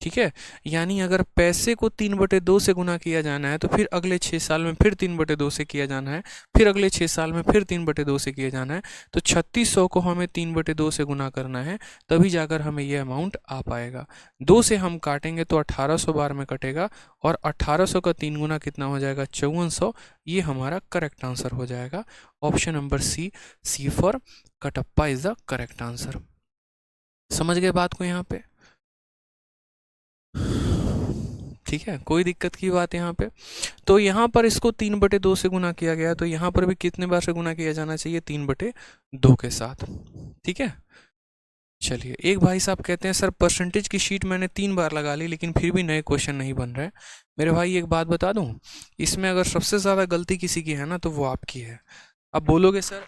S1: ठीक है, यानी अगर पैसे को 3/2 से गुना किया जाना है तो फिर अगले 6 साल में फिर 3/2 से किया जाना है, फिर अगले 6 साल में फिर 3/2 से किया जाना है। तो 3600 को हमें 3/2 से गुना करना है, तभी जाकर हमें ये अमाउंट आ पाएगा। 2 से हम काटेंगे तो 1800 बार में कटेगा, और 1800 का 3 गुना कितना हो जाएगा? 5400। ये हमारा करेक्ट आंसर हो जाएगा। Option number C for Kattappa is the correct answer. समझ गए बात को यहाँ पे? ठीक है, कोई दिक्कत की बात यहाँ पे? तो यहाँ पर इसको 3/2 से गुना किया गया, तो यहाँ पर भी कितने बार से गुना किया जाना चाहिए? 3/2 के साथ। ठीक है, चलिए। एक भाई साहब कहते हैं सर परसेंटेज की शीट मैंने 3 बार लगा ली लेकिन फिर भी नए क्वेश्चन नहीं बन रहे। मेरे भाई एक बात बता दूं, इसमें अगर सबसे ज़्यादा गलती किसी की है ना तो वो आपकी है। अब बोलोगे सर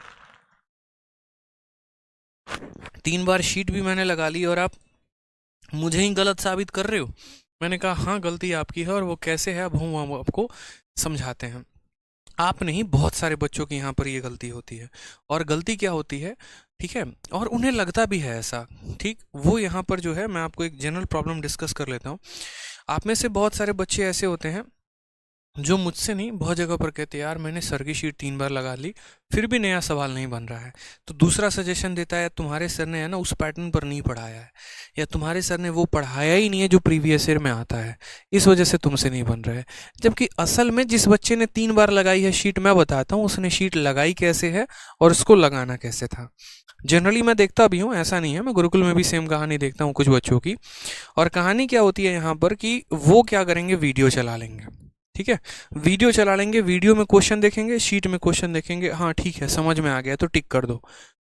S1: 3 बार शीट भी मैंने लगा ली और आप मुझे ही गलत साबित कर रहे हो। मैंने कहा हाँ गलती आपकी है, और वो कैसे है अब हम आपको समझाते हैं। आप नहीं, बहुत सारे बच्चों की यहाँ पर ये गलती होती है। और गलती क्या होती है, ठीक है, और उन्हें लगता भी है ऐसा। ठीक, वो यहाँ पर जो है, मैं आपको एक जनरल प्रॉब्लम डिस्कस कर लेता हूँ। आप में से बहुत सारे बच्चे ऐसे होते हैं जो मुझसे नहीं, बहुत जगह पर कहते हैं यार मैंने सर की शीट 3 बार लगा ली फिर भी नया सवाल नहीं बन रहा है। तो दूसरा सजेशन देता है तुम्हारे सर ने है ना उस पैटर्न पर नहीं पढ़ाया है, या तुम्हारे सर ने वो पढ़ाया ही नहीं है जो प्रीवियस ईयर में आता है, इस वजह से तुमसे नहीं बन रहा है। जबकि असल में जिस बच्चे ने 3 बार लगाई है शीट, मैं बताता हूँ उसने शीट लगाई कैसे है और उसको लगाना कैसे था। जनरली मैं देखता भी हूँ, ऐसा नहीं है, मैं गुरुकुल में भी सेम कहानी देखता हूँ कुछ बच्चों की। और कहानी क्या होती है यहाँ पर कि वो क्या करेंगे, वीडियो चला लेंगे। ठीक है, वीडियो चला लेंगे, वीडियो में क्वेश्चन देखेंगे, शीट में क्वेश्चन देखेंगे, हाँ ठीक है समझ में आ गया तो टिक कर दो।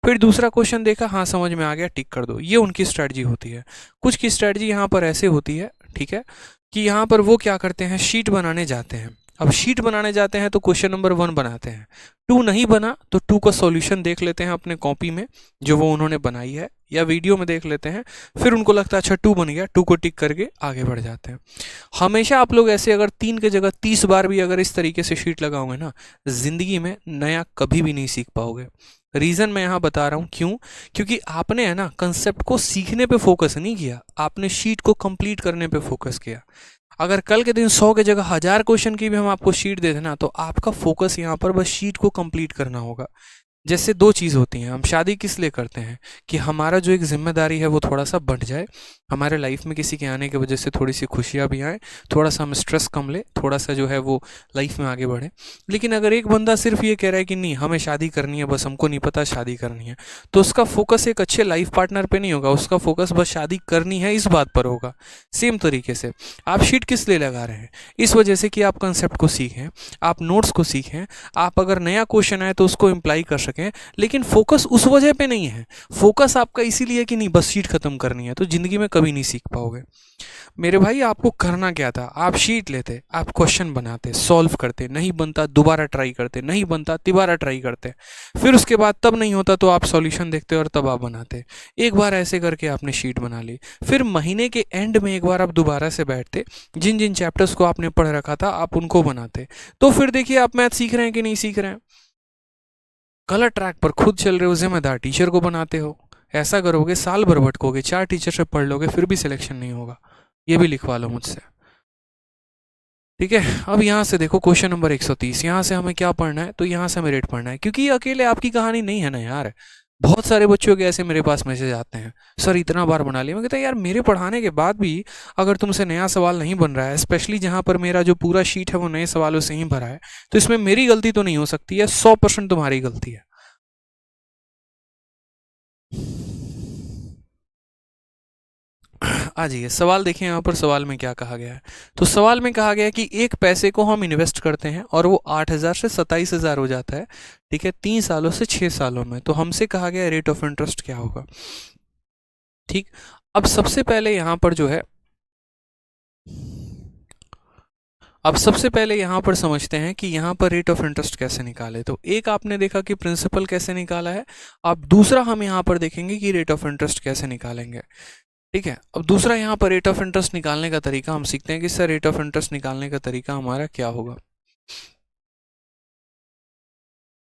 S1: फिर दूसरा क्वेश्चन देखा, हाँ समझ में आ गया, टिक कर दो। ये उनकी स्ट्रैटेजी होती है। कुछ की स्ट्रैटेजी यहाँ पर ऐसे होती है, ठीक है, कि यहाँ पर वो क्या करते हैं, शीट बनाने जाते हैं। अब शीट बनाने जाते हैं तो क्वेश्चन नंबर 1 बनाते हैं, 2 नहीं बना तो 2 का सॉल्यूशन देख लेते हैं अपने कॉपी में जो वो उन्होंने बनाई है, या वीडियो में देख लेते हैं। फिर उनको लगता है अच्छा 2 बन गया, 2 को टिक करके आगे बढ़ जाते हैं। हमेशा आप लोग ऐसे अगर 3 की जगह 30 बार भी अगर इस तरीके से शीट लगाओगे ना, जिंदगी में नया कभी भी नहीं सीख पाओगे। रीज़न मैं यहाँ बता रहा हूँ क्यों, क्योंकि आपने है ना कंसेप्ट को सीखने पे फोकस नहीं किया, आपने शीट को कंप्लीट करने पे फोकस किया। अगर कल के दिन 100 की जगह 1000 क्वेश्चन की भी हम आपको शीट दे देना, तो आपका फोकस यहाँ पर बस शीट को कंप्लीट करना होगा। जैसे 2 चीज़ होती हैं, हम शादी किस लिए करते हैं कि हमारा जो एक जिम्मेदारी है वो थोड़ा सा बढ़ जाए, हमारे लाइफ में किसी के आने की वजह से थोड़ी सी खुशियाँ भी आए, थोड़ा सा हम स्ट्रेस कम ले, थोड़ा सा जो है वो लाइफ में आगे बढ़े। लेकिन अगर एक बंदा सिर्फ ये कह रहा है कि नहीं हमें शादी करनी है, बस हमको नहीं पता शादी करनी है, तो उसका फोकस एक अच्छे लाइफ पार्टनर पे नहीं होगा, उसका फोकस बस शादी करनी है इस बात पर होगा। सेम तरीके से आप शीट किस लिए लगा रहे हैं, इस वजह से कि आप कंसेप्ट को सीखें, आप नोट्स को सीखें, आप अगर नया क्वेश्चन आए तो उसको इम्प्लाई कर सकें। लेकिन फोकस उस वजह पे नहीं है, फोकस आपका इसीलिए कि नहीं बस शीट खत्म करनी है, तो जिंदगी में कभी नहीं सीख पाओगे। मेरे भाई आपको करना क्या था, आप शीट लेते, आप क्वेश्चन बनाते, सॉल्व करते, नहीं बनता दोबारा ट्राई करते, नहीं बनता तिबारा ट्राई करते, फिर उसके बाद तब नहीं होता तो आप सॉल्यूशन देखते और तब आप बनाते। एक बार ऐसे करके आपने शीट बना ली, फिर महीने के एंड में एक बार आप दोबारा से बैठते, जिन जिन चैप्टर्स को आपने पढ़ रखा था आप उनको बनाते, तो फिर देखिए आप मैथ सीख रहे हैं कि नहीं सीख रहे हैं। गलत ट्रैक पर खुद चल रहे हो, जिम्मेदार टीचर को बनाते हो। ऐसा करोगे साल भर भटकोगे, 4 टीचर से पढ़ लोगे फिर भी सिलेक्शन नहीं होगा। ये भी लिखवा लो मुझसे, ठीक है। अब यहाँ से देखो क्वेश्चन नंबर 130, यहाँ से हमें क्या पढ़ना है, तो यहाँ से हमें रेट पढ़ना है, क्योंकि ये अकेले आपकी कहानी नहीं है ना यार। बहुत सारे बच्चों के ऐसे मेरे पास मैसेज आते हैं, सर इतना बार बना लिया। मैं कहता यार मेरे पढ़ाने के बाद भी अगर तुमसे नया सवाल नहीं बन रहा है, स्पेशली जहाँ पर मेरा जो पूरा शीट है वो नए सवालों से ही भरा है, तो इसमें मेरी गलती तो नहीं हो सकती है, 100% तुम्हारी गलती है। आ जाइए, सवाल देखिए यहाँ पर सवाल में क्या कहा गया है। तो सवाल में कहा गया है कि एक पैसे को हम इन्वेस्ट करते हैं और वो 8,000 से 27,000 हो जाता है, ठीक है, 3 सालों से 6 सालों में। तो हमसे कहा गया है रेट ऑफ इंटरेस्ट क्या होगा। ठीक, अब सबसे पहले यहाँ पर जो है, अब सबसे पहले यहाँ पर समझते हैं कि यहाँ पर रेट ऑफ इंटरेस्ट कैसे निकाले। तो एक आपने देखा कि प्रिंसिपल कैसे निकाला है, अब दूसरा हम यहाँ पर देखेंगे कि रेट ऑफ इंटरेस्ट कैसे निकालेंगे। ठीक है, अब दूसरा यहाँ पर रेट ऑफ इंटरेस्ट निकालने का तरीका हम सीखते हैं कि सर रेट ऑफ इंटरेस्ट निकालने का तरीका हमारा क्या होगा।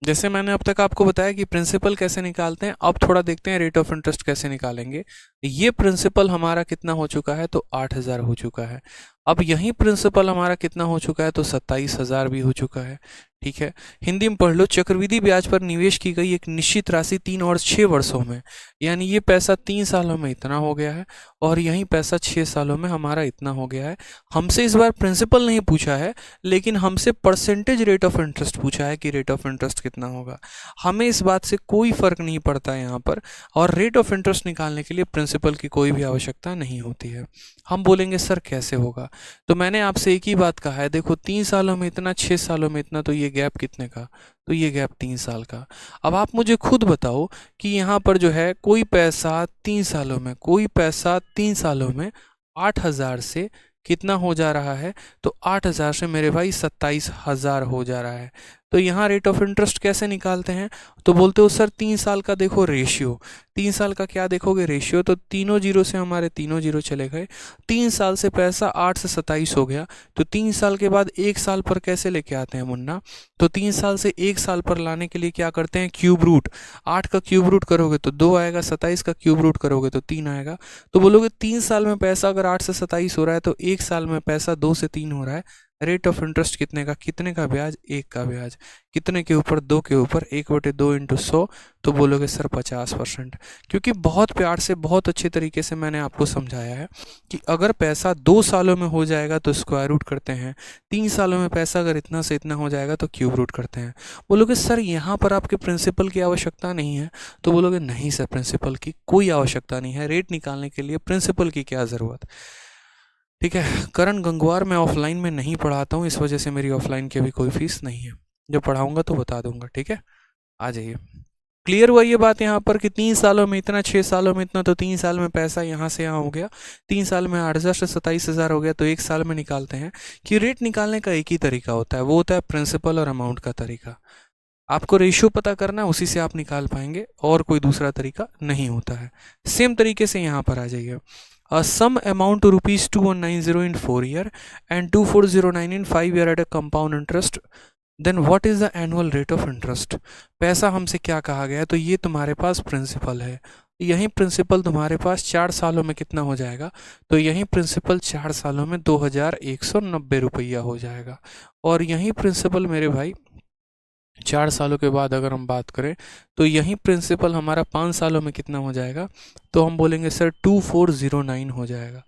S1: जैसे मैंने अब तक आपको बताया कि प्रिंसिपल कैसे निकालते हैं, अब थोड़ा देखते हैं रेट ऑफ इंटरेस्ट कैसे निकालेंगे। ये प्रिंसिपल हमारा कितना हो चुका है, तो 8,000 हो चुका है। अब यही प्रिंसिपल हमारा कितना हो चुका है, तो 27,000 भी हो चुका है। ठीक है, हिंदी में पढ़ लो, चक्रवृद्धि ब्याज पर निवेश की गई एक निश्चित राशि 3 और 6 वर्षों में, यानी ये पैसा 3 सालों में इतना हो गया है और यही पैसा 6 सालों में हमारा इतना हो गया है। हमसे इस बार प्रिंसिपल नहीं पूछा है, लेकिन हमसे परसेंटेज रेट ऑफ इंटरेस्ट पूछा है कि रेट ऑफ इंटरेस्ट कितना होगा। हमें इस बात से कोई फर्क नहीं पड़ता है यहाँ पर, और रेट ऑफ इंटरेस्ट निकालने के लिए प्रिंसिपल की कोई भी आवश्यकता नहीं होती है। हम बोलेंगे सर कैसे होगा, तो मैंने आपसे एक ही बात कहा है, देखो 3 सालों में इतना, 6 सालों में इतना, तो ये गैप कितने का, तो ये गैप 3 साल का। अब आप मुझे खुद बताओ कि यहाँ पर जो है कोई पैसा 3 सालों में, कोई पैसा 3 सालों में 8,000 से कितना हो जा रहा है, तो 8,000 से मेरे भाई 27,000 हो जा रहा है। तो यहाँ रेट ऑफ इंटरेस्ट कैसे निकालते हैं, तो बोलते हो सर 3 साल का देखो रेशियो, 3 साल का क्या देखोगे रेशियो, तो तीनों जीरो से हमारे तीनों जीरो चले गए। 3 साल से पैसा 8 से 27 हो गया, तो 3 साल के बाद 1 साल पर कैसे लेके आते हैं मुन्ना, तो 3 साल से 1 साल पर लाने के लिए क्या करते हैं, क्यूब रूट। 8 का क्यूब रूट करोगे तो 2 आएगा, 27 का क्यूब रूट करोगे तो 3 आएगा। तो बोलोगे 3 साल में पैसा अगर 8 से 27 हो रहा है, तो 1 साल में पैसा 2 से 3 हो रहा है। रेट ऑफ इंटरेस्ट कितने का, कितने का ब्याज, 1 का ब्याज, कितने के ऊपर, 2 के ऊपर, 1/2 इंटू 100, तो बोलोगे सर 50%। क्योंकि बहुत प्यार से, बहुत अच्छे तरीके से मैंने आपको समझाया है कि अगर पैसा 2 सालों में हो जाएगा तो स्क्वायर रूट करते हैं, 3 सालों में पैसा अगर इतना से इतना हो जाएगा तो क्यूब रूट करते हैं। बोलोगे सर यहाँ पर आपके प्रिंसिपल की आवश्यकता नहीं है, तो बोलोगे नहीं सर, प्रिंसिपल की कोई आवश्यकता नहीं है, रेट निकालने के लिए प्रिंसिपल की क्या ज़रूरत। ठीक है, करण गंगवार मैं ऑफलाइन में नहीं पढ़ाता हूँ, इस वजह से मेरी ऑफलाइन की भी कोई फीस नहीं है, जब पढ़ाऊंगा तो बता दूंगा। ठीक है, आ जाइए, क्लियर हुआ ये बात यहाँ पर कि 3 सालों में इतना, 6 सालों में इतना, तो 3 साल में पैसा यहाँ से यहाँ हो गया, 3 साल में 8,000 से 27,000 हो गया, तो 1 साल में निकालते हैं। कि रेट निकालने का एक ही तरीका होता है, वो होता है प्रिंसिपल और अमाउंट का तरीका। आपको रेशियो पता करना है, उसी से आप निकाल पाएंगे, और कोई दूसरा तरीका नहीं होता है। सेम तरीके से यहाँ पर आ जाइए, a sum amount to rupees 2190 in 4 year and 2409 in 5 year at a compound interest, then what is the annual rate of interest। पैसा हमसे क्या कहा गया है, तो ये तुम्हारे पास प्रिंसिपल है, यही प्रिंसिपल तुम्हारे पास 4 सालों में कितना हो जाएगा, तो यही प्रिंसिपल 4 सालों में 2,190 रुपया हो जाएगा। और यही प्रिंसिपल मेरे भाई 4 सालों के बाद अगर हम बात करें, तो यही प्रिंसिपल हमारा 5 सालों में कितना हो जाएगा, तो हम बोलेंगे सर 2409 हो जाएगा।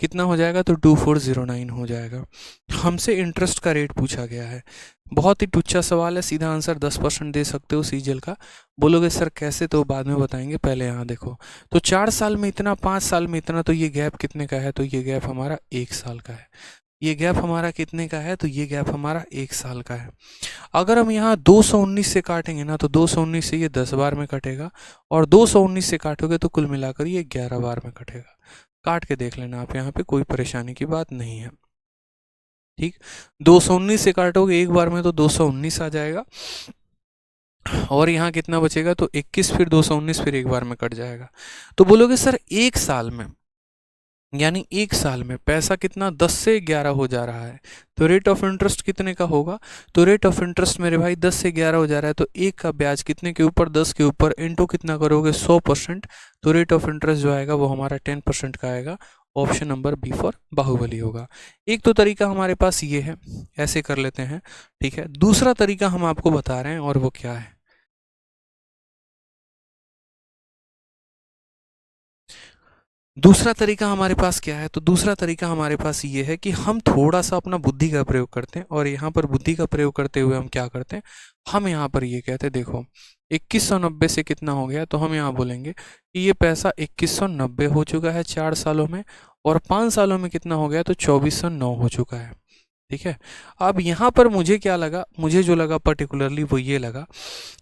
S1: कितना हो जाएगा, तो 2409 हो जाएगा। हमसे इंटरेस्ट का रेट पूछा गया है, बहुत ही टुच्चा सवाल है, सीधा आंसर 10% दे सकते हो सीजीएल का। बोलोगे सर कैसे, तो बाद में बताएंगे, पहले यहाँ देखो। तो 4 साल में इतना, 5 साल में इतना, तो ये गैप कितने का है, तो ये गैप हमारा 1 साल का है। ये गैप हमारा कितने का है, तो ये गैप हमारा 1 साल का है। अगर हम यहाँ 219 से काटेंगे ना, तो 219 से ये 10 बार में कटेगा, और 219 से काटोगे तो कुल मिलाकर ये 11 बार में कटेगा। काट के देख लेना आप, यहाँ पे कोई परेशानी की बात नहीं है। ठीक, 219 से काटोगे एक बार में तो 219 आ जाएगा, और यहाँ कितना बचेगा, तो 21, फिर 219, फिर एक बार में कट जाएगा। तो बोलोगे सर 1 साल में, यानी 1 साल में पैसा कितना 10 से 11 हो जा रहा है, तो रेट ऑफ इंटरेस्ट कितने का होगा, तो रेट ऑफ इंटरेस्ट मेरे भाई 10 से 11 हो जा रहा है, तो 1 का ब्याज कितने के ऊपर, 10 के ऊपर, इंटू कितना करोगे 100%, तो रेट ऑफ इंटरेस्ट जो आएगा वो हमारा 10% का आएगा। Option number B for Baahubali होगा। एक तो तरीका हमारे पास ये है, ऐसे कर लेते हैं। ठीक है, दूसरा तरीका हम आपको बता रहे हैं, और वो क्या है, दूसरा तरीका हमारे पास क्या है, तो दूसरा तरीका हमारे पास ये है कि हम थोड़ा सा अपना बुद्धि का प्रयोग करते हैं, और यहाँ पर बुद्धि का प्रयोग करते हुए हम क्या करते हैं, हम यहाँ पर ये कहते हैं, देखो 2190 से कितना हो गया, तो हम यहाँ बोलेंगे कि ये पैसा 2190 हो चुका है 4 सालों में, और 5 सालों में कितना हो गया, तो 2409 हो चुका है। ठीक है। अब यहाँ पर मुझे क्या लगा, मुझे जो लगा पर्टिकुलरली वो ये लगा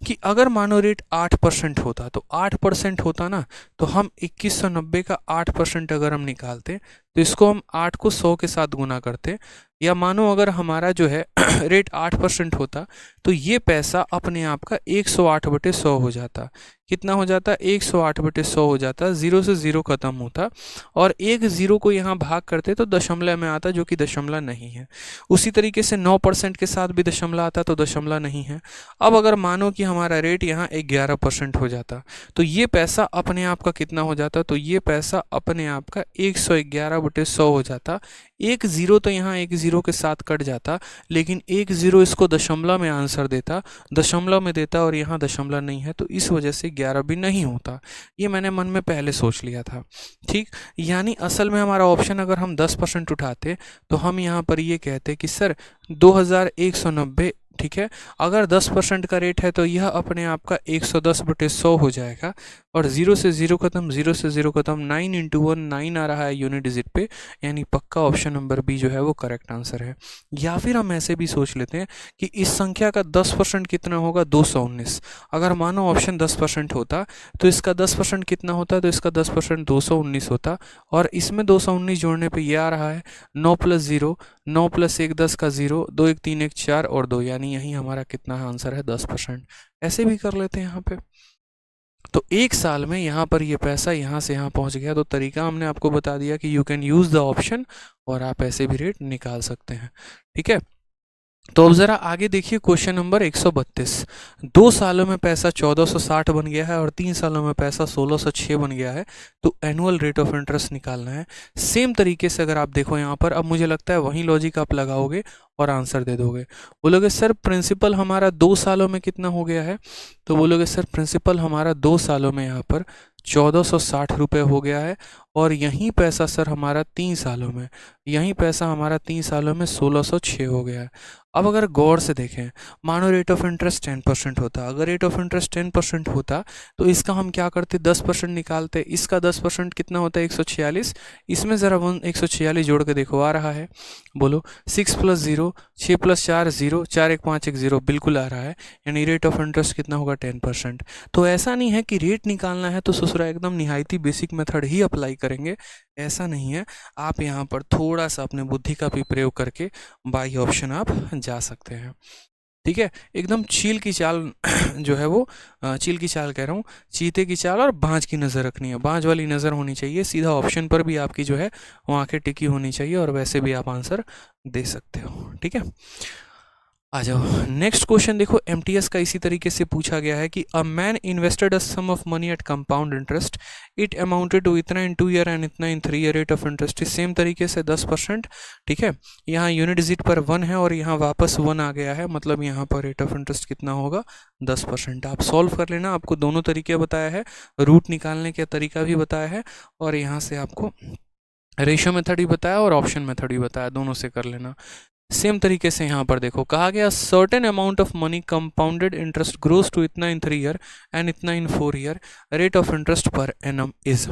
S1: कि अगर मानो रेट 8% होता, तो 8% होता ना, तो हम 2190 का 8% अगर हम निकालते तो इसको हम 8 को 100 के साथ गुना करते, या मानो अगर हमारा जो है रेट 8% होता तो ये पैसा अपने आप का 108/100 हो जाता। कितना हो जाता, 108/100 हो जाता, 0 से 0 खत्म होता, और एक 0 को यहाँ भाग करते तो दशमलव में आता, जो कि दशमलव नहीं है। उसी तरीके से 9% के साथ भी दशमलव आता तो दशमलव नहीं है। अब अगर मानो कि हमारा रेट यहाँ 11% हो जाता, तो ये पैसा अपने आप का कितना हो जाता, तो ये पैसा अपने आप का 111/100 हो जाता। एक 0 तो यहाँ एक 0 के साथ कट जाता, लेकिन एक 0 इसको दशमलव में आंसर देता, दशमलव में देता, और यहाँ दशमलव नहीं है, तो इस वजह से 11 भी नहीं होता। ये मैंने मन में पहले सोच लिया था। ठीक, यानी असल में हमारा ऑप्शन अगर हम 10% उठाते तो हम यहाँ पर ये कहते कि सर 2190, ठीक है, अगर 10% का रेट है तो यह अपने आप का 110/100 हो जाएगा, और 0 से 0 खत्म, 0 से 0 खत्म, 9 × 1 9 आ रहा है यूनिट डिजिट पे, यानी पक्का ऑप्शन नंबर बी जो है वो करेक्ट आंसर है। या फिर हम ऐसे भी सोच लेते हैं कि इस संख्या का 10% कितना होगा, 219। अगर मानो ऑप्शन 10% होता तो इसका 10% कितना होता, तो इसका 10% 219 होता, और इसमें 219 जोड़ने पे ये आ रहा है 9 + 0, 9 + 1 10 का 0, 2 1 3 1 4 और 2, यानी यही हमारा कितना आंसर है, 10%। ऐसे भी कर लेते हैं यहाँ पे। तो एक साल में यहाँ पर ये पैसा यहाँ से यहाँ पहुँच गया, तो तरीका हमने आपको बता दिया कि you can use the option, और आप ऐसे भी रेट निकाल सकते हैं। ठीक है, तो अब ज़रा आगे देखिए क्वेश्चन नंबर 132। 2 सालों में पैसा 1460 बन गया है और 3 सालों में पैसा 1606 बन गया है, तो एनुअल रेट ऑफ इंटरेस्ट निकालना है। सेम तरीके से अगर आप देखो यहाँ पर, अब मुझे लगता है वही लॉजिक आप लगाओगे और आंसर दे दोगे। बोलोगे सर प्रिंसिपल हमारा 2 सालों में कितना हो गया है, तो बोलोगे सर प्रिंसिपल हमारा 2 सालों में यहाँ पर 1460 रुपये हो गया है, और यहीं पैसा सर हमारा 3 सालों में, यहीं पैसा हमारा 3 सालों में 1606 हो गया है। अब अगर गौर से देखें, मानो रेट ऑफ इंटरेस्ट 10% होता, अगर रेट ऑफ इंटरेस्ट 10% होता तो इसका हम क्या करते, 10% निकालते, इसका 10% कितना होता है, 146, इसमें ज़रा 146 जोड़ के देखो आ रहा है, बोलो 6 + 0, 6 + 4 0, 4 1 5 1 0, बिल्कुल आ रहा है, यानी रेट ऑफ इंटरेस्ट कितना होगा, 10%। तो ऐसा नहीं है कि रेट निकालना है तो ससुरा एकदम निहायती बेसिक मेथड ही अप्लाई करेंगे, ऐसा नहीं है। आप यहाँ पर थोड़ा सा अपने बुद्धि का भी प्रयोग करके बाई ऑप्शन आप जा सकते हैं। ठीक है, एकदम चील की चाल जो है वो, चील की चाल कह रहा हूँ, चीते की चाल और बाज की नज़र रखनी है, बाज वाली नज़र होनी चाहिए, सीधा ऑप्शन पर भी आपकी जो है वो आंखें टिकी होनी चाहिए, और वैसे भी आप आंसर दे सकते हो। ठीक है, आ जाओ नेक्स्ट क्वेश्चन देखो, एमटीएस का इसी तरीके से पूछा गया है कि a man invested a sum of money at compound interest, it amounted to इतना इन 2 ईयर एंड इतना in 3 year, rate of interest same तरीके से 10%। ठीक है, यहाँ यूनिट डिजिट पर 1 है और यहाँ वापस 1 आ गया है, मतलब यहाँ पर रेट ऑफ इंटरेस्ट कितना होगा, 10%। आप सॉल्व कर लेना, आपको दोनों तरीके बताया है, रूट निकालने का तरीका भी बताया है, और यहाँ से आपको रेशियो मेथड भी बताया और ऑप्शन मेथड भी बताया, दोनों से कर लेना। सेम तरीके से यहाँ पर देखो कहा गया certain amount of money compounded interest grows to इतना इन 3 ईयर एंड इतना in 4 year, rate of interest per annum is.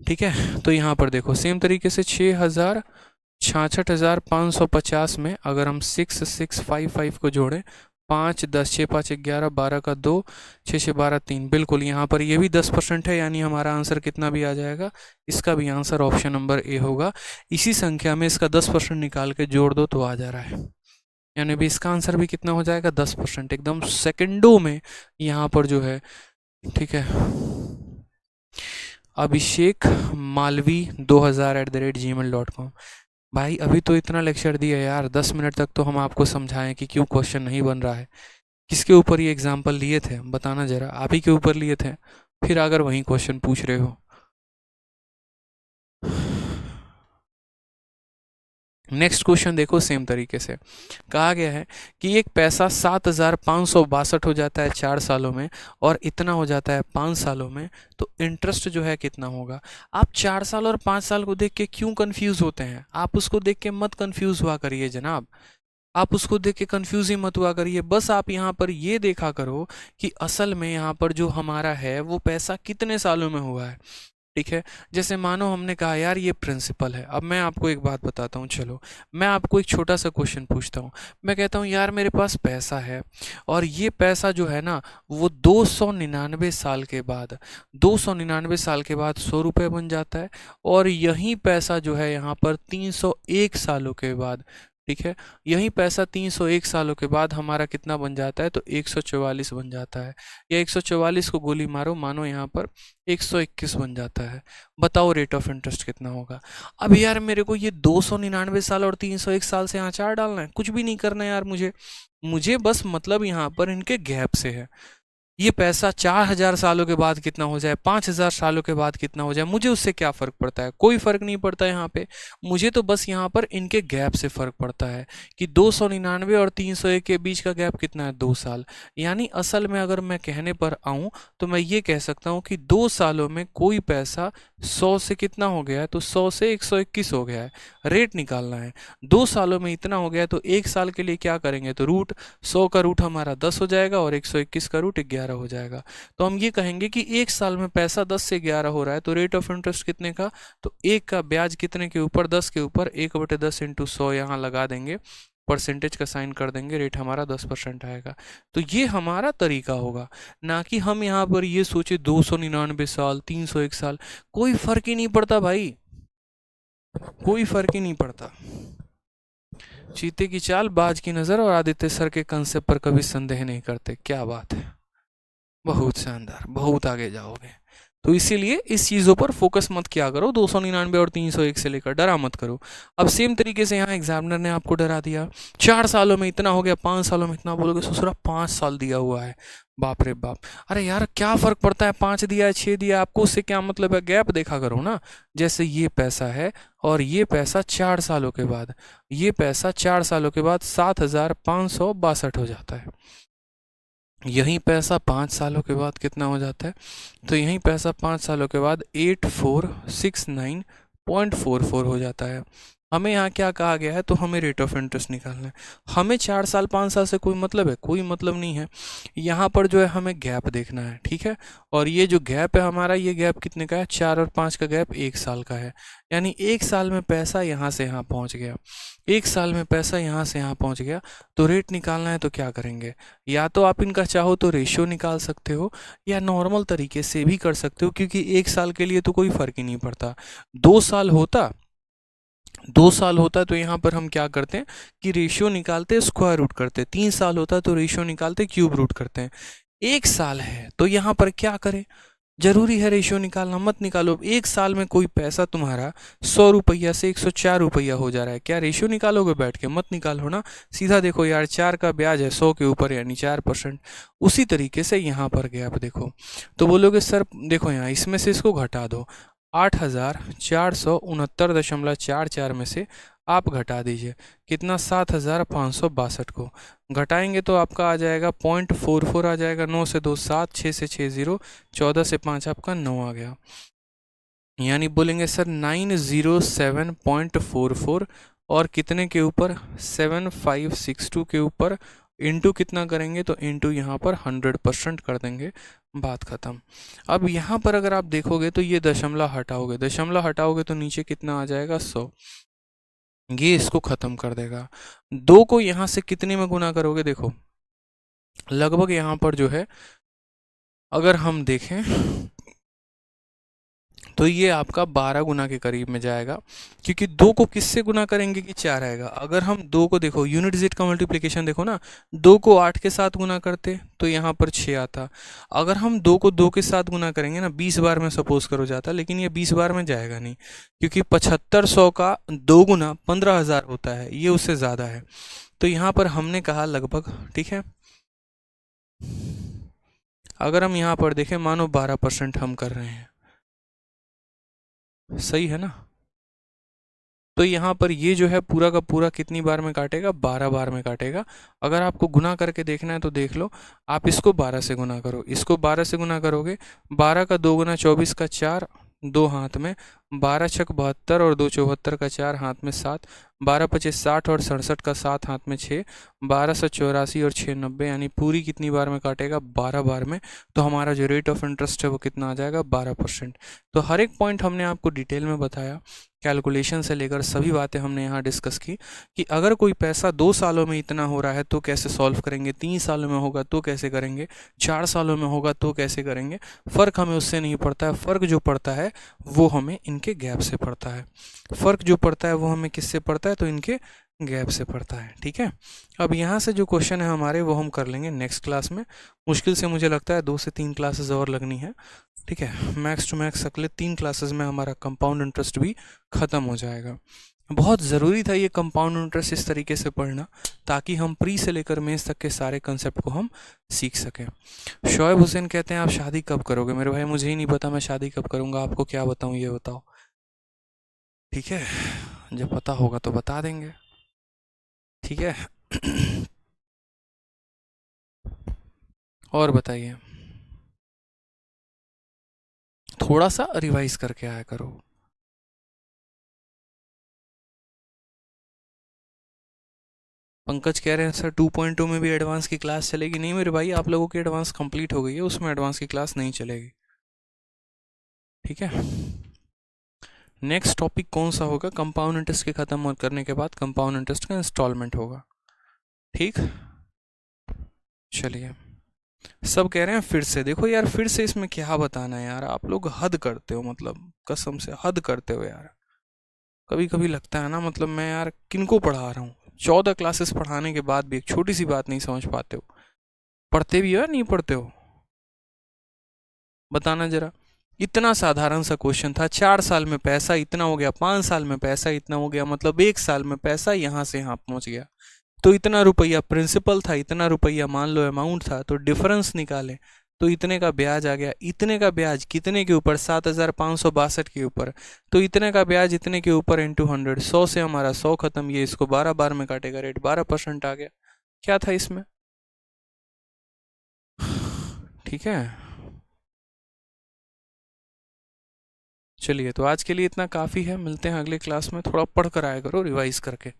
S1: ठीक है, तो यहाँ पर देखो सेम तरीके से 66,550 में अगर हम 6655 को जोड़ें, 5 10 6 5 11 12 का 2 6 6 12 3, बिल्कुल यहाँ पर ये भी 10% है, यानी हमारा आंसर कितना भी आ जाएगा, इसका भी आंसर ऑप्शन नंबर ए होगा। इसी संख्या में इसका 10% निकाल के जोड़ दो तो आ जा रहा है, यानी भी इसका आंसर भी कितना हो जाएगा, 10%, एकदम सेकंडों में यहाँ पर जो है। ठीक है, अभिषेक मालवी 2000@gmail.com। भाई अभी तो इतना लेक्चर दिया यार, 10 मिनट तक तो हम आपको समझाएं कि क्यों क्वेश्चन नहीं बन रहा है। किसके ऊपर ये एग्जाम्पल लिए थे बताना जरा, आप ही के ऊपर लिए थे, फिर अगर वही क्वेश्चन पूछ रहे हो। नेक्स्ट क्वेश्चन देखो, सेम तरीके से कहा गया है कि एक पैसा 7,562 हो जाता है 4 सालों में और इतना हो जाता है 5 सालों में, तो इंटरेस्ट जो है कितना होगा। आप 4 साल और 5 साल को देख के क्यों कंफ्यूज होते हैं, आप उसको देख के मत कंफ्यूज हुआ करिए जनाब। आप उसको देख के कंफ्यूज ही मत हुआ करिए, बस आप यहाँ पर ये देखा करो कि असल में यहाँ पर जो हमारा है वो पैसा कितने सालों में हुआ है। ठीक है, जैसे मानो हमने कहा यार ये प्रिंसिपल है। अब मैं आपको एक बात बताता हूँ, चलो मैं आपको एक छोटा सा क्वेश्चन पूछता हूँ। मैं कहता हूँ यार मेरे पास पैसा है और ये पैसा जो है ना वो 299 साल के बाद 299 साल के बाद 100 रुपये बन जाता है, और यही पैसा जो है यहाँ पर 301 सालों के बाद, ठीक है, यही पैसा 301 सालों के बाद हमारा कितना बन जाता है, तो 144 बन जाता है। या 144 को गोली मारो, मानो यहाँ पर 121 बन जाता है। बताओ रेट ऑफ इंटरेस्ट कितना होगा। अब यार मेरे को ये 299 साल और 301 साल से आचार डालना है, कुछ भी नहीं करना है यार मुझे मुझे बस मतलब यहाँ पर इनके गैप से है। ये पैसा 4000 सालों के बाद कितना हो जाए, 5000 सालों के बाद कितना हो जाए, मुझे उससे क्या फ़र्क पड़ता है, कोई फ़र्क नहीं पड़ता यहाँ पे। मुझे तो बस यहाँ पर इनके गैप से फ़र्क पड़ता है कि 299 और 301 के बीच का गैप कितना है, 2 साल। यानी असल में अगर मैं कहने पर आऊँ तो मैं ये कह सकता हूँ कि 2 सालों में कोई पैसा 100 से कितना हो गया है, तो 100 से 121 हो गया है। रेट निकालना है, 2 सालों में इतना हो गया, तो 1 साल के लिए क्या करेंगे, तो रूट 100 का रूट हमारा 10 हो जाएगा और 121 का रूट 11 हो जाएगा। तो हम ये कहेंगे कि 1 साल में पैसा 10 से 11 हो रहा है, तो रेट ऑफ इंटरेस्ट कितने का, तो 1 का ब्याज कितने के ऊपर, 10 के ऊपर 1/10 इंटू 100 यहाँ लगा देंगे, परसेंटेज का साइन कर देंगे, रेट हमारा 10% आएगा। तो ये हमारा तरीका होगा, ना कि हम यहाँ पर ये सोचे 299 साल 301 साल, कोई फर्क ही नहीं पड़ता भाई, कोई फर्क ही नहीं पड़ता। चीते की चाल, बाज की नज़र और आदित्य सर के कंसेप्ट पर कभी संदेह नहीं करते। क्या बात है, बहुत शानदार, बहुत आगे जाओगे। तो इसीलिए इस चीज़ों पर फोकस मत किया करो, 299 और 301 से लेकर डरा मत करो। अब सेम तरीके से यहाँ एग्जामिनर ने आपको डरा दिया, 4 सालों में इतना हो गया, 5 सालों में इतना, बोलोगे ससुरा 5 साल दिया हुआ है, बाप रे बाप। अरे यार क्या फ़र्क पड़ता है, 5 दिया है 6 दिया है, आपको उससे क्या मतलब है, गैप देखा करो ना। जैसे ये पैसा है और ये पैसा 4 सालों के बाद, ये पैसा 4 सालों के बाद 7562 हो जाता है। यही पैसा 5 सालों के बाद कितना हो जाता है, तो यही पैसा 5 सालों के बाद 8469.44 हो जाता है। हमें यहाँ क्या कहा गया है, तो हमें रेट ऑफ इंटरेस्ट निकालना है। हमें 4 साल 5 साल से कोई मतलब है, कोई मतलब नहीं है। यहाँ पर जो है हमें गैप देखना है, ठीक है। और ये जो गैप है हमारा, ये गैप कितने का है, 4 और 5 का गैप 1 साल का है। यानी 1 साल में पैसा यहाँ से यहाँ पहुँच गया, 1 साल में पैसा यहाँ से यहाँ पहुँच गया। तो रेट निकालना है तो क्या करेंगे, या तो आप इनका चाहो तो रेशियो निकाल सकते हो, या नॉर्मल तरीके से भी कर सकते हो, क्योंकि 1 साल के लिए तो कोई फ़र्क ही नहीं पड़ता। 2 साल होता 2 साल होता तो यहाँ पर हम क्या करते हैं कि रेशियो निकालते स्क्वायर रूट करते, 3 साल होता तो रेशियो निकालते क्यूब रूट करते हैं। 1 साल है तो यहाँ पर क्या करें, जरूरी है रेशियो निकालना, मत निकालो। 1 साल में कोई पैसा तुम्हारा 100 रुपया से 104 रुपया हो जा रहा है, क्या रेशियो निकालोगे बैठ के, मत निकालो ना। सीधा देखो यार, 4 का ब्याज है 100 के ऊपर यानी 4%। उसी तरीके से यहाँ पर गैप देखो, तो बोलोगे सर देखो यहाँ इसमें से इसको घटा दो, 8469.44 में से आप घटा दीजिए कितना, 7562 को घटाएंगे तो आपका आ जाएगा 0.44 आ जाएगा। 9 से 2 7, 6 से 6 0, 14 से 5 आपका 9 आ गया। यानी बोलेंगे सर 907.44 और कितने के ऊपर, 7562 के ऊपर, इंटू कितना करेंगे, तो इंटू यहाँ पर 100% कर देंगे, बात ख़त्म। अब यहाँ पर अगर आप देखोगे तो ये दशमलव हटाओगे तो नीचे कितना आ जाएगा, 100। ये इसको ख़त्म कर देगा। 2 को यहाँ से कितने में गुना करोगे, देखो लगभग यहाँ पर जो है अगर हम देखें तो ये आपका 12 गुना के करीब में जाएगा, क्योंकि 2 को किससे गुना करेंगे कि 4 आएगा। अगर हम 2 को देखो, यूनिट डिजिट का मल्टीप्लिकेशन देखो ना, 2 को 8 के साथ गुना करते तो यहाँ पर 6 आता। अगर हम 2 को 2 के साथ गुना करेंगे ना, 20 बार में सपोज करो जाता, लेकिन ये 20 बार में जाएगा नहीं, क्योंकि 7500 का 2 गुना 15,000 होता है, ये उससे ज़्यादा है। तो यहाँ पर हमने कहा लगभग, ठीक है। अगर हम यहाँ पर देखें, मानो 12% हम कर रहे हैं, सही है ना। तो यहाँ पर ये जो है पूरा का पूरा कितनी बार में काटेगा, 12 बार में काटेगा। अगर आपको गुना करके देखना है तो देख लो, आप इसको 12 से गुना करो, इसको 12 से गुना करोगे, 12 का 2 गुना 24 का 4, दो हाथ में, 12 छक 72 और 2 74 का 4 हाथ में 7, 12 पचे 60 और 67 का 7 हाथ में 6, 1284 और 6 90, यानी पूरी कितनी बार में काटेगा? 12 बार में। तो हमारा जो रेट ऑफ इंटरेस्ट है वो कितना आ जाएगा? 12%। तो हर एक पॉइंट हमने आपको डिटेल में बताया, कैलकुलेशन से लेकर सभी बातें हमने यहाँ डिस्कस की कि अगर कोई पैसा 2 सालों में इतना हो रहा है तो कैसे सॉल्व करेंगे, 3 सालों में होगा तो कैसे करेंगे, 4 सालों में होगा तो कैसे करेंगे। फ़र्क हमें उससे नहीं पड़ता है, फ़र्क जो पड़ता है वो हमें इनके गैप से पड़ता है। फ़र्क जो पड़ता है वो हमें किससे पड़ता है? तो इनके गैप से पड़ता है। ठीक है, अब यहाँ से जो क्वेश्चन है हमारे वो हम कर लेंगे नेक्स्ट क्लास में। मुश्किल से मुझे लगता है 2 से 3 क्लासेस और लगनी है। ठीक है, मैक्स टू मैक्स अगले 3 क्लासेस में हमारा कंपाउंड इंटरेस्ट भी ख़त्म हो जाएगा। बहुत ज़रूरी था ये कंपाउंड इंटरेस्ट इस तरीके से पढ़ना, ताकि हम प्री से लेकर मेंस तक के सारे कंसेप्ट को हम सीख सकें। शोएब हुसैन कहते हैं आप शादी कब करोगे? मेरे भाई मुझे ही नहीं पता मैं शादी कब करूँगा, आपको क्या बताऊँ ये बताओ। ठीक है, जब पता होगा तो बता देंगे। ठीक है और बताइए, थोड़ा सा रिवाइज करके आया करो। पंकज कह रहे हैं सर 2.2 में भी एडवांस की क्लास चलेगी? नहीं मेरे भाई, आप लोगों की एडवांस कंप्लीट हो गई है, उसमें एडवांस की क्लास नहीं चलेगी। ठीक है, नेक्स्ट टॉपिक कौन सा होगा? कंपाउंड इंटरेस्ट के ख़त्म करने के बाद कंपाउंड इंटरेस्ट का इंस्टॉलमेंट होगा। ठीक, चलिए। सब कह रहे हैं फिर से, देखो यार फिर से इसमें क्या बताना है यार, आप लोग हद करते हो, मतलब कसम से हद करते हो यार। कभी कभी लगता है ना, मतलब मैं यार किनको पढ़ा रहा हूँ? 14 क्लासेस पढ़ाने के बाद भी एक छोटी सी बात नहीं समझ पाते हो। पढ़ते भी हो या नहीं पढ़ते हो? बताना जरा। इतना साधारण सा क्वेश्चन था, 4 साल में पैसा इतना हो गया, 5 साल में पैसा इतना हो गया, मतलब 1 साल में पैसा यहाँ से यहाँ पहुँच गया। तो इतना रुपया प्रिंसिपल था, इतना रुपया मान लो अमाउंट था, तो डिफरेंस निकालें तो इतने का ब्याज आ गया। इतने का ब्याज कितने के ऊपर? 7,562 के ऊपर। तो इतने का ब्याज इतने के ऊपर इंटू 100, 100 से हमारा 100 खत्म, ये इसको 12 बार में काटेगा, रेट 12% आ गया। क्या था इसमें? ठीक है, चलिए तो आज के लिए इतना काफ़ी है, मिलते हैं अगले क्लास में। थोड़ा पढ़ कर आया करो रिवाइज करके।